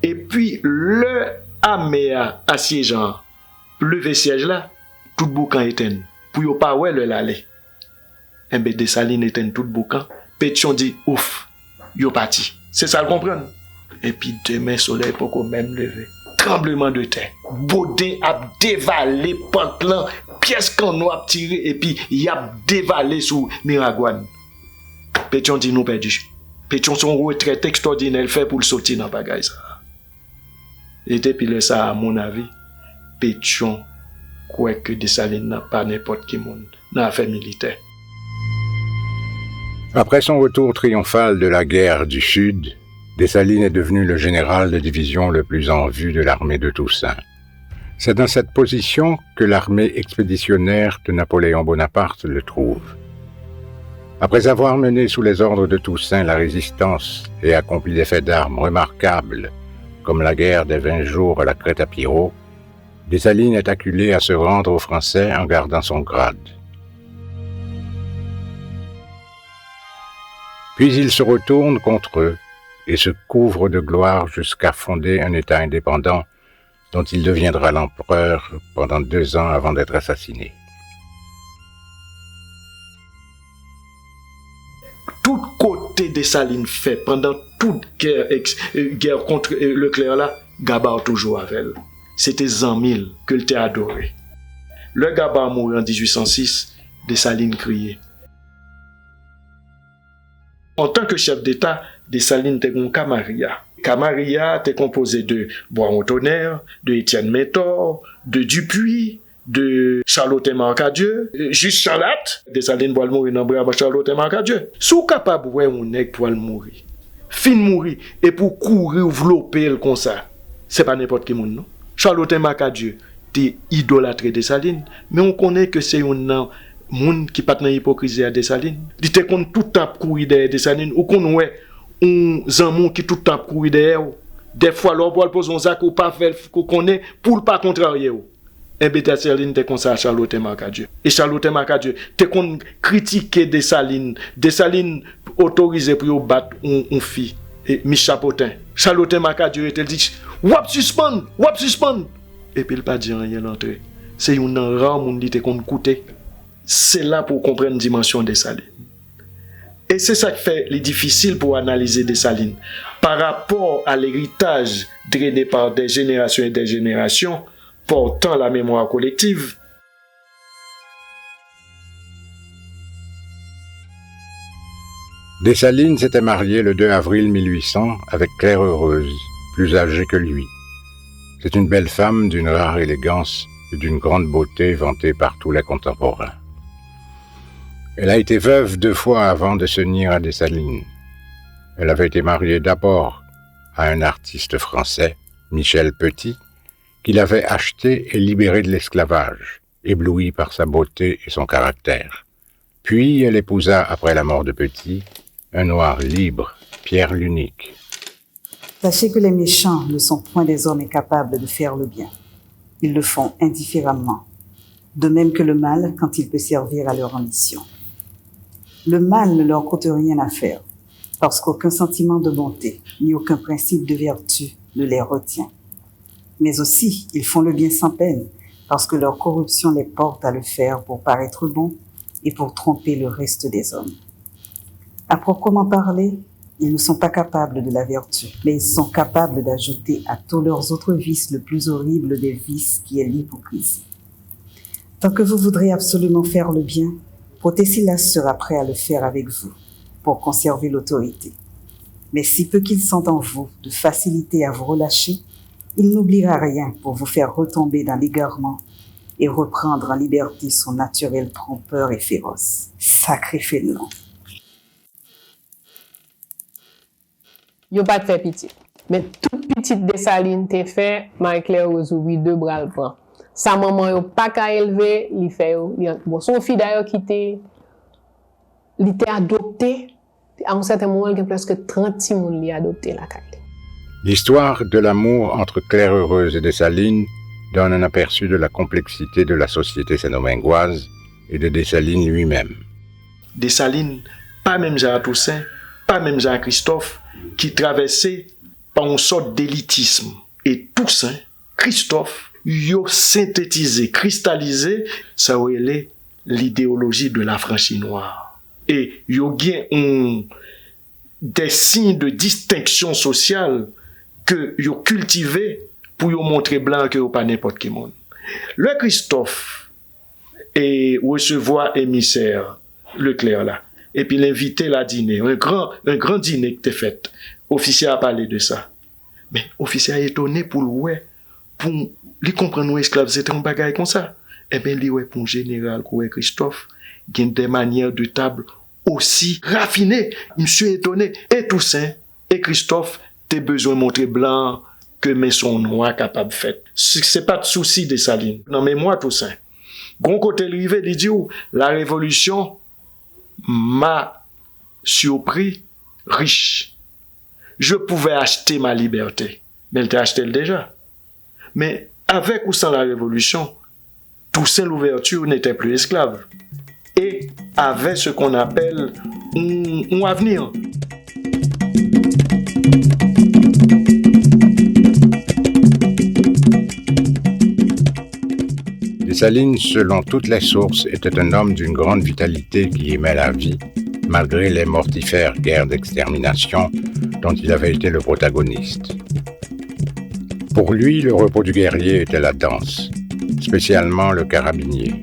Et puis, le Améa assiégeant, levé siège là, tout boucan éteint. Pour ne pas ouais le l'aller. Et bien, Dessalines éteint tout boucan. Pétion dit, ouf, il parti. C'est ça le comprendre. Et puis, demain, soleil pour même lever. Tremblement de terre. Baudin a dévalé Pantlan, pièce qu'on a tiré, et puis il a dévalé sous Miragoâne. Pétion dit nous perdu. Pétion son retraite extraordinaire fait pour le sortir dans bagaille ça. Et depuis ça, à mon avis, Pétion croit que Dessalines n'a pas n'importe qui monde dans l'affaire militaire. Après son retour triomphal de la guerre du Sud, Dessalines est devenu le général de division le plus en vue de l'armée de Toussaint. C'est dans cette position que l'armée expéditionnaire de Napoléon Bonaparte le trouve. Après avoir mené sous les ordres de Toussaint la résistance et accompli des faits d'armes remarquables, comme la guerre des 20 jours à la Crête à Pirot, Dessalines est acculé à se rendre aux Français en gardant son grade. Puis il se retourne contre eux et se couvre de gloire jusqu'à fonder un État indépendant dont il deviendra l'empereur pendant 2 ans avant d'être assassiné. Tout côté Dessalines fait pendant toute guerre contre Leclerc là, Gabard toujours avec elle. C'était 100 000 que le t'a adoré. Le Gabard mourut en 1806, Dessalines criait. En tant que chef d'État, Dessalines était un Camarilla. Camarilla était composé de Bois-Tonnerre, de Étienne Méthor, de Dupuis, de Charlotte Marcadieu, juste Charlotte. Dessalines pour mourir dans le bras Charlotte Marcadieu. Sous capable ouais un nèg pour mourir. Fin mourir et pour courir envelopper comme ça. C'est pas n'importe qui monde non. Charlotte Marcadieu t'es idolâtré Dessalines, mais on connaît que c'est un monde qui pas dans hypocrisie à Dessalines. Il était contre tout temps courir derrière Dessalines ou qu'on ouais un zamon qui tout temps courir derrière. Des fois l'on va poser un sac ou pas faire qu'on connaît pour pas contrarier. Et bien Dessalines était comme ça à Charlotte Marcadieu. Et Charlotte Marcadieu t'es qu'on critiquer Dessalines. Dessalines autorisé pour battre une fille et Michel Chapotin. Charlotte Marcadieu était dit wap suspend. Et puis il pas dit rien l'entrée. C'est un rare monde qui était qu'on coûter. C'est là pour comprendre la dimension des Dessalines. Et c'est ça qui fait les difficile pour analyser Dessalines. Par rapport à l'héritage drainé par des générations et des générations, portant la mémoire collective. Dessalines s'était marié le 2 avril 1800 avec Claire Heureuse, plus âgée que lui. C'est une belle femme d'une rare élégance et d'une grande beauté vantée par tous les contemporains. Elle a été veuve 2 fois avant de se nier à Dessalines. Elle avait été mariée d'abord à un artiste français, Michel Petit, qui l'avait acheté et libéré de l'esclavage, ébloui par sa beauté et son caractère. Puis elle épousa, après la mort de Petit, Un noir libre, Pierre Lunique. Sachez que les méchants ne sont point des hommes incapables de faire le bien. Ils le font indifféremment, de même que le mal quand il peut servir à leur ambition. Le mal ne leur coûte rien à faire, parce qu'aucun sentiment de bonté, ni aucun principe de vertu ne les retient. Mais aussi, ils font le bien sans peine, parce que leur corruption les porte à le faire pour paraître bons et pour tromper le reste des hommes. À proprement parler, ils ne sont pas capables de la vertu, mais ils sont capables d'ajouter à tous leurs autres vices le plus horrible des vices qui est l'hypocrisie. Tant que vous voudrez absolument faire le bien, Protesilas sera prêt à le faire avec vous pour conserver l'autorité. Mais si peu qu'il sent en vous de facilité à vous relâcher, il n'oubliera rien pour vous faire retomber dans l'égarement et reprendre en liberté son naturel trompeur et féroce. Sacré félon. Yo pas de fait petit. Mais toute petite Dessalines te fait, Marie-Claire Rose ouvri deux bras le prend. Sa maman yo pas qu'à élever, li fait yo. Bon, son fille d'ailleurs qui était adopté, à un certain moment, il y a presque 30 personnes qui ont adopté la carte. L'histoire de l'amour entre Claire Heureuse et Dessalines donne un aperçu de la complexité de la société sénomingoise et de Dessalines lui-même. Dessalines, pas même Jean Toussaint, pas même Jean Christophe, qui traversait par une sorte d'élitisme. Et Toussaint, Christophe, yo synthétisé, cristallisé, ça est l'idéologie de l'affranchi noir. Et yo gen des signes de distinction sociale que yo cultivé pour yo montrer blanc que yo pas n'importe qui monde. Le Christophe et recevoir émissaire Leclerc là, et puis l'inviter à dîner, un grand dîner que t'es fait. Officier a parlé de ça. Mais officier a étonné pour lui comprendre esclaves c'était un bagage comme ça. Eh bien, lui pour un général Christophe, il y a des manières de table aussi raffinées. Monsieur étonné. Et Toussaint et Christophe, t'es besoin de montrer blanc que mais son noir capable de faire. C'est pas de souci de Dessalines. Non, mais moi, Toussaint. Gon côté rivé, il dit la révolution m'a surpris riche. Je pouvais acheter ma liberté. Mais elle t'a acheté déjà. Mais avec ou sans la révolution, Toussaint l'ouverture n'était plus esclave. Et avait ce qu'on appelle un avenir. Dessalines, selon toutes les sources, était un homme d'une grande vitalité qui aimait la vie, malgré les mortifères guerres d'extermination dont il avait été le protagoniste. Pour lui, le repos du guerrier était la danse, spécialement le carabinier.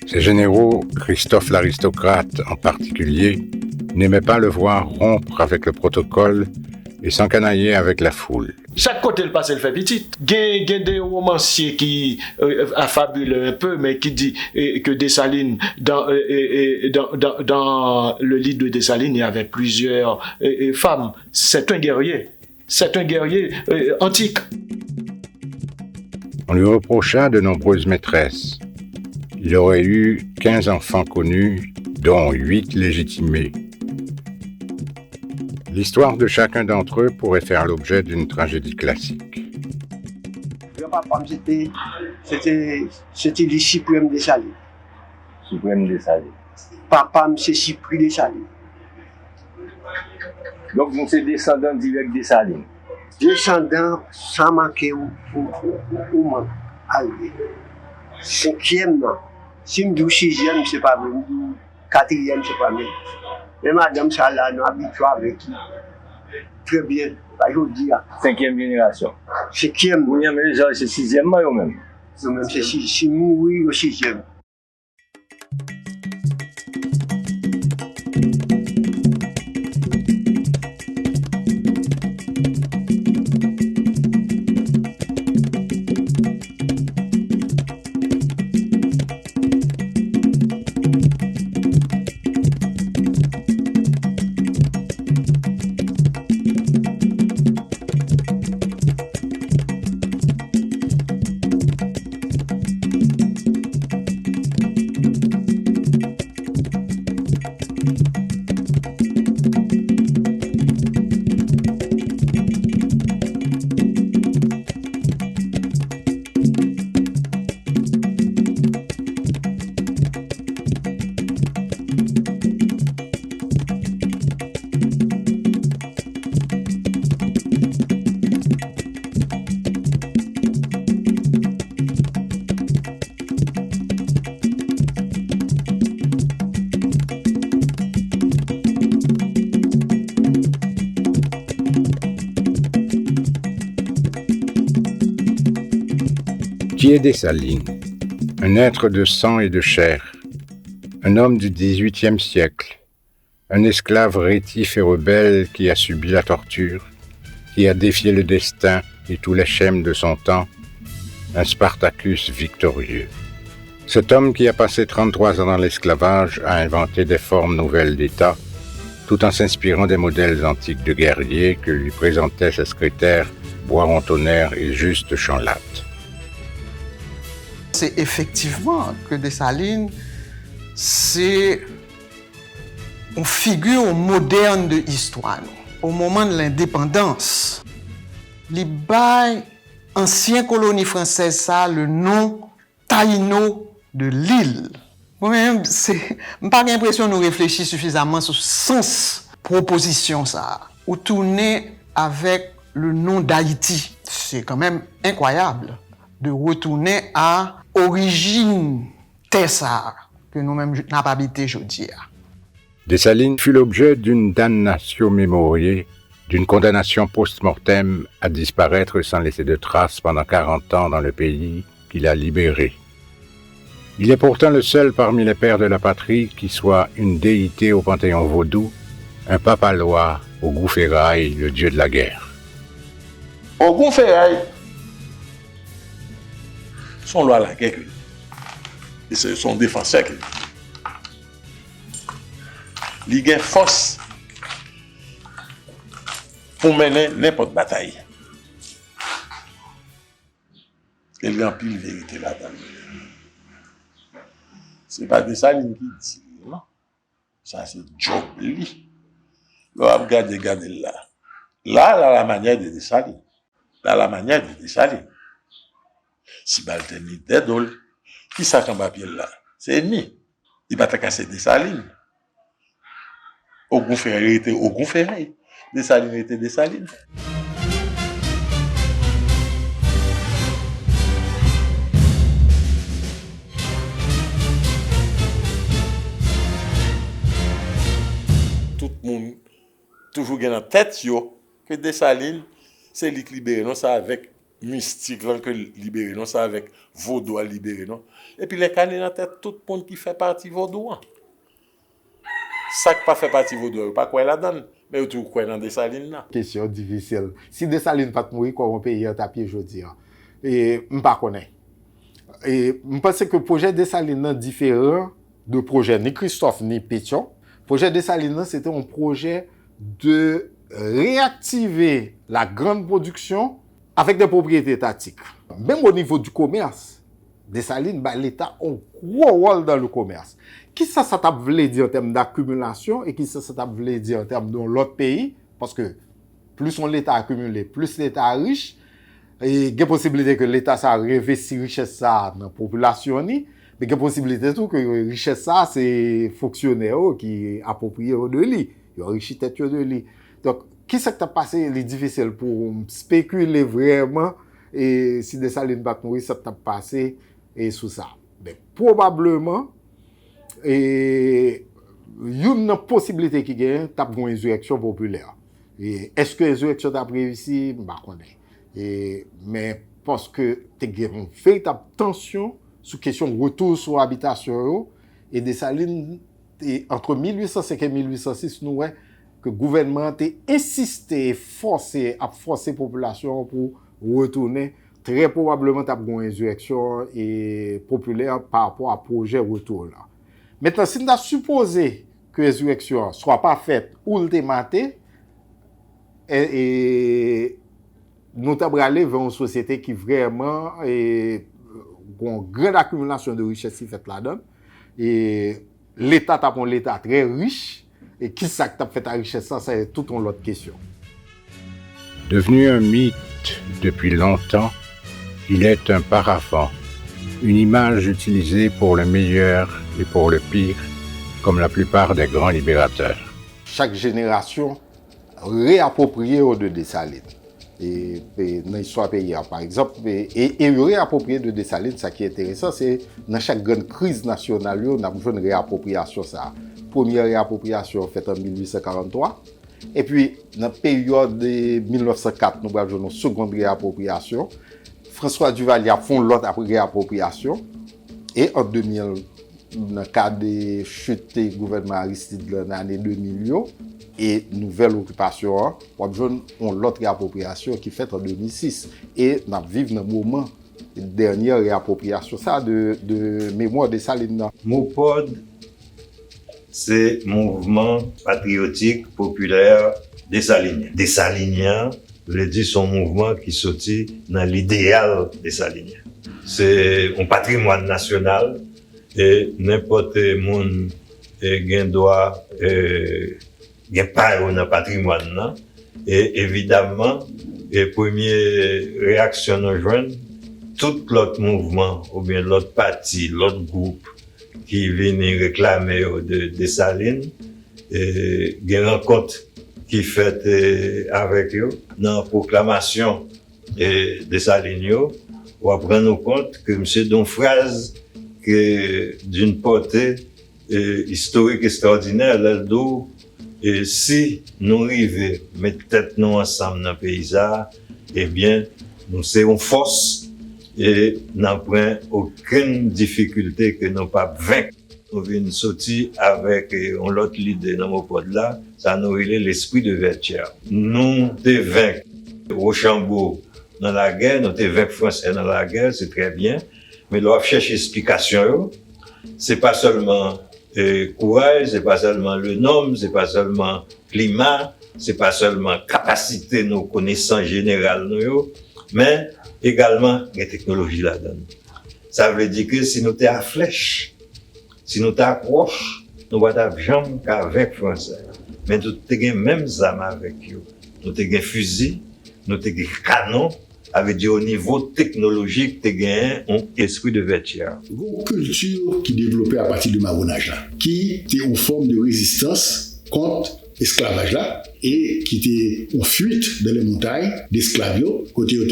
Ses généraux, Christophe l'aristocrate en particulier, n'aimaient pas le voir rompre avec le protocole et s'encanailler avec la foule. Chaque côté le passé le fait petit. Il y a des romanciers qui affabulent un peu, mais qui dit que Dessalines, dans le lit de Dessalines, il y avait plusieurs femmes. C'est un guerrier. C'est un guerrier antique. On lui reprocha de nombreuses maîtresses. Il aurait eu 15 enfants connus, dont 8 légitimés. L'histoire de chacun d'entre eux pourrait faire l'objet d'une tragédie classique. Le papa, c'était le Cyprien Dessalines. Cyprien Dessalines. Papa, c'est Cyprien Dessalines. Donc, vous êtes descendant direct des Salines. Descendant sans manquer ou arrivé. 5e, non. Si je dis 6e, c'est pas vrai. 4e, c'est pas vrai. Mais madame Salah, nous habituons avec lui. Très bien, je vous dis. 5e génération. 5e. Vous avez déjà, c'est 6e, moi, même. Nous-mêmes, c'est 6e. Oui, au 6e. Qui est Dessalines? Un être de sang et de chair, un homme du XVIIIe siècle, un esclave rétif et rebelle qui a subi la torture, qui a défié le destin et tous les schèmes de son temps, un Spartacus victorieux. Cet homme qui a passé 33 ans dans l'esclavage a inventé des formes nouvelles d'État, tout en s'inspirant des modèles antiques de guerriers que lui présentaient ses secrétaires Boiron-Tonnerre et Juste Chanlatte. C'est effectivement que Dessalines, c'est une figure moderne de l'histoire. Au moment de l'indépendance, les bail ancienne colonie française, ça, le nom Taïno de l'île. Moi-même, c'est pas l'impression de nous réfléchir suffisamment sur le sens proposition, ça. Ou tourner avec le nom d'Haïti. C'est quand même incroyable de retourner à origine Tessar, que nous-mêmes n'avons pas habité aujourd'hui. Dessalines fut l'objet d'une damnatio memoriae, d'une condamnation post-mortem à disparaître sans laisser de traces pendant 40 ans dans le pays qu'il a libéré. Il est pourtant le seul parmi les pères de la patrie qui soit une déité au panthéon vaudou, un papalois au Goufférail, le dieu de la guerre. Au Goufférail, son loi la guerre, et c'est son défenseur. Il a force pour mener n'importe bataille. Il y a pile vérité là-dedans. C'est pas Dessalines qui dit, non. Ça, c'est Job Lee. Regardez là. Là, la manière de Dessalines. Là, la manière de Dessalines. Si Balteni Dedol, qui ça qu'en papier là? C'est ennemi. Il va te casser Dessalines. Au Goufférail était au Goufférail. Dessalines était Dessalines. Tout le monde toujours gagne en tête que Dessalines, c'est lui qui libère, non, ça avec mystique là, que libéré, non, ça avec vaudois libéré, non. Et puis les canets en tête, tout le monde qui fait partie vaudois. Ça qui pas fait partie vaudois, pas quoi la donne, mais tout quoi dans Dessalines là. Question difficile. Si Dessalines pas mourir comment pays en tapis aujourd'hui et on pas connaît. Et je pense que le projet Dessalines est différent de projet ni Christophe ni Pétion. Le projet Dessalines, c'était un projet de réactiver la grande production avec des propriétés étatiques. Même au niveau du commerce, Dessalines, l'État a un gros rôle dans le commerce. Qui ça voulait dire en termes d'accumulation et qui ça voulait dire en termes de l'autre pays? Parce que plus on l'État accumulé, plus l'État riche, et il y a possibilité que l'État ça réinvestit richesse ça dans la population, mais il y a possibilité tout que richesse ça c'est fonctionnaire qui approprient de lui, il enrichit tête de lui. Donc qui ça t'a passé les difficile pour spéculer vraiment et si Dessalines va mourir ça t'a passé et sous ça. Mais probablement et une possibilité qui gagne t'a une insurrection populaire. Et est-ce que l'insurrection t'a réussi? Bah connais. Mais parce que tu as une véritable tension sur la question de retour sur l'habitation et Dessalines, entre 1805 et 1806, nous voyons que le gouvernement a insisté et forcé la population pour retourner. Très probablement, tu as une insurrection populaire par rapport à projet retour là. Maintenant, si nous avons supposé que l'insurrection ne soit pas faite ou le dématé, et nous avons allé vers une société qui vraiment a une grande accumulation de richesses qui fait là-dedans. Et l'État a un État très riche. Et qui ça qui a fait la richesse, ça c'est toute une autre question. Devenu un mythe depuis longtemps, il est un paraphant, une image utilisée pour le meilleur et pour le pire, comme la plupart des grands libérateurs. Chaque génération réappropriée de Dessalines. Et dans l'histoire pays, par exemple, et réapproprié de Dessalines, ça qui est intéressant, c'est dans chaque grande crise nationale, on a besoin de réappropriation. Ça. Première réappropriation faite en 1843, et puis dans la période de 1904, nous avons une seconde réappropriation François Duvalier a fait l'autre réappropriation. Et en 2000, dans le cadre des chutes du gouvernement Aristide dans l'année 2000, et nouvelle occupation, on l'autre réappropriation qui fait en 2006. Et nous vivons dans le moment de dernière réappropriation ça de mémoire des Salines. MOPOD, c'est Mouvement Patriotique Populaire des Saliniens. Des Saliniens, je l'ai dit, son mouvement qui sortit dans l'idéal des Saliniens. C'est un patrimoine national et n'importe monde gain droit gain part dans le patrimoine. Et évidemment, les premières réactions nous joignent tout l'autre mouvement ou bien l'autre parti, l'autre groupe qui viennent réclamer de Dessalines et une rencontre qui fait avec eux dans la proclamation de Dessalines ou à prendre compte que M. Donfraz que d'une portée historique extraordinaire l'Eldo et si nous arrivons mettre tête nous ensemble dans le paysage, eh bien nous serons force et n'avons aucune difficulté que nous pas vaincre. Nous venons sortir avec un autre leader dans mon pod là, ça nous relève l'esprit de Vertière. Nous te vaincre Rochambeau dans la guerre, nous te vaincre Français dans la guerre, c'est très bien, mais nous chercher explication. C'est pas seulement courage, c'est pas seulement le nom, c'est pas seulement climat, c'est pas seulement capacité nos connaissances générales nous, mais également les technologies là-dedans. Ça veut dire que si nous t'es à flèche, si nous t'approche, nous va t'avoir jambe qu'avec français. Mais nous t'es même armes avec eux. Nous t'es fusil, nous t'es canon, avec du haut niveau technologique, t'es un esprit de Vertière. Une culture qui développée à partir du marronnage là, qui était une forme de résistance contre l'esclavage là, et qui était en fuite dans les montagnes d'esclaves, côté où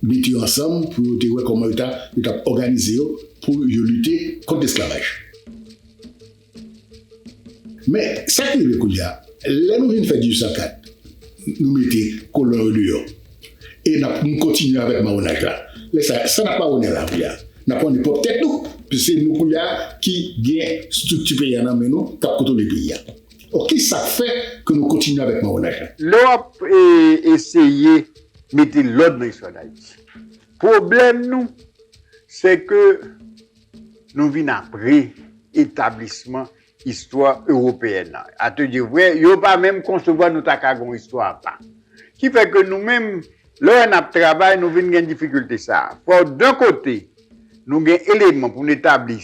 mettez ensemble pour voir comment ils ont organisé pour lutter contre l'esclavage. Mais ça qui est le coup là, là nous venons faire du 104, nous mettons colon dehors et nous continuons avec marronnage là. Ça n'a pas honneur là, n'a pas n'importe tête nous, parce que c'est nous qui gagnent structure pays dans nous, qui contrôle les pays. Ok, ça fait que nous continuons avec marronnage. L'Europe essayer de mettre l'ordre dans l'histoire d'Haïti. Problème, nous, c'est que nous venons après établissement histoire européenne. À te dire vrai, il n'y a pas même concevoir nous une histoire. Qui fait que nous-mêmes, là, on travail, nous venons une difficulté. Ça. D'un côté, nous avons un élément pour établir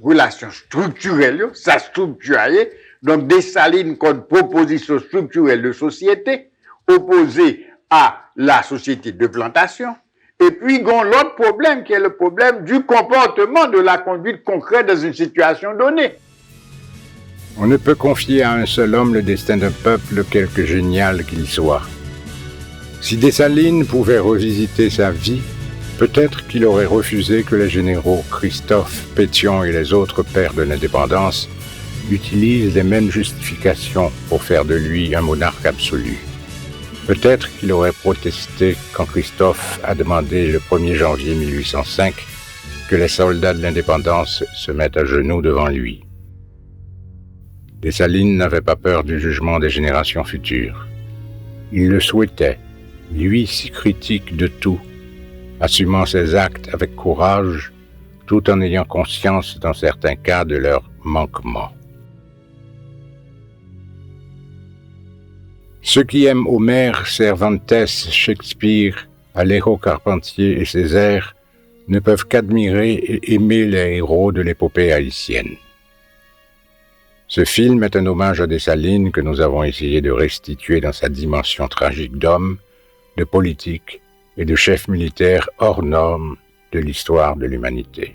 relations structurelles, ça structuré. Donc, Dessalines comme proposition structurelle de société opposée à la société de plantation. Et puis, il y a l'autre problème qui est le problème du comportement de la conduite concrète dans une situation donnée. On ne peut confier à un seul homme le destin d'un peuple, quelque génial qu'il soit. Si Dessalines pouvait revisiter sa vie, peut-être qu'il aurait refusé que les généraux Christophe, Pétion et les autres pères de l'indépendance utilisent les mêmes justifications pour faire de lui un monarque absolu. Peut-être qu'il aurait protesté quand Christophe a demandé le 1er janvier 1805 que les soldats de l'indépendance se mettent à genoux devant lui. Dessalines n'avait pas peur du jugement des générations futures. Il le souhaitait, lui si critique de tout, assumant ses actes avec courage, tout en ayant conscience dans certains cas de leurs manquements. Ceux qui aiment Homère, Cervantes, Shakespeare, Alejo Carpentier et Césaire ne peuvent qu'admirer et aimer les héros de l'épopée haïtienne. Ce film est un hommage à Dessalines que nous avons essayé de restituer dans sa dimension tragique d'homme, de politique et de chef militaire hors norme de l'histoire de l'humanité.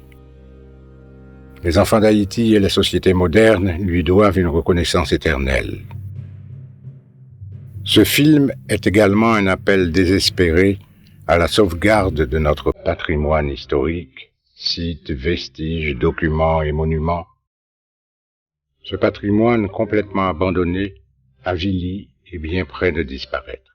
Les enfants d'Haïti et la société moderne lui doivent une reconnaissance éternelle. Ce film est également un appel désespéré à la sauvegarde de notre patrimoine historique, sites, vestiges, documents et monuments. Ce patrimoine complètement abandonné, avili et bien près de disparaître.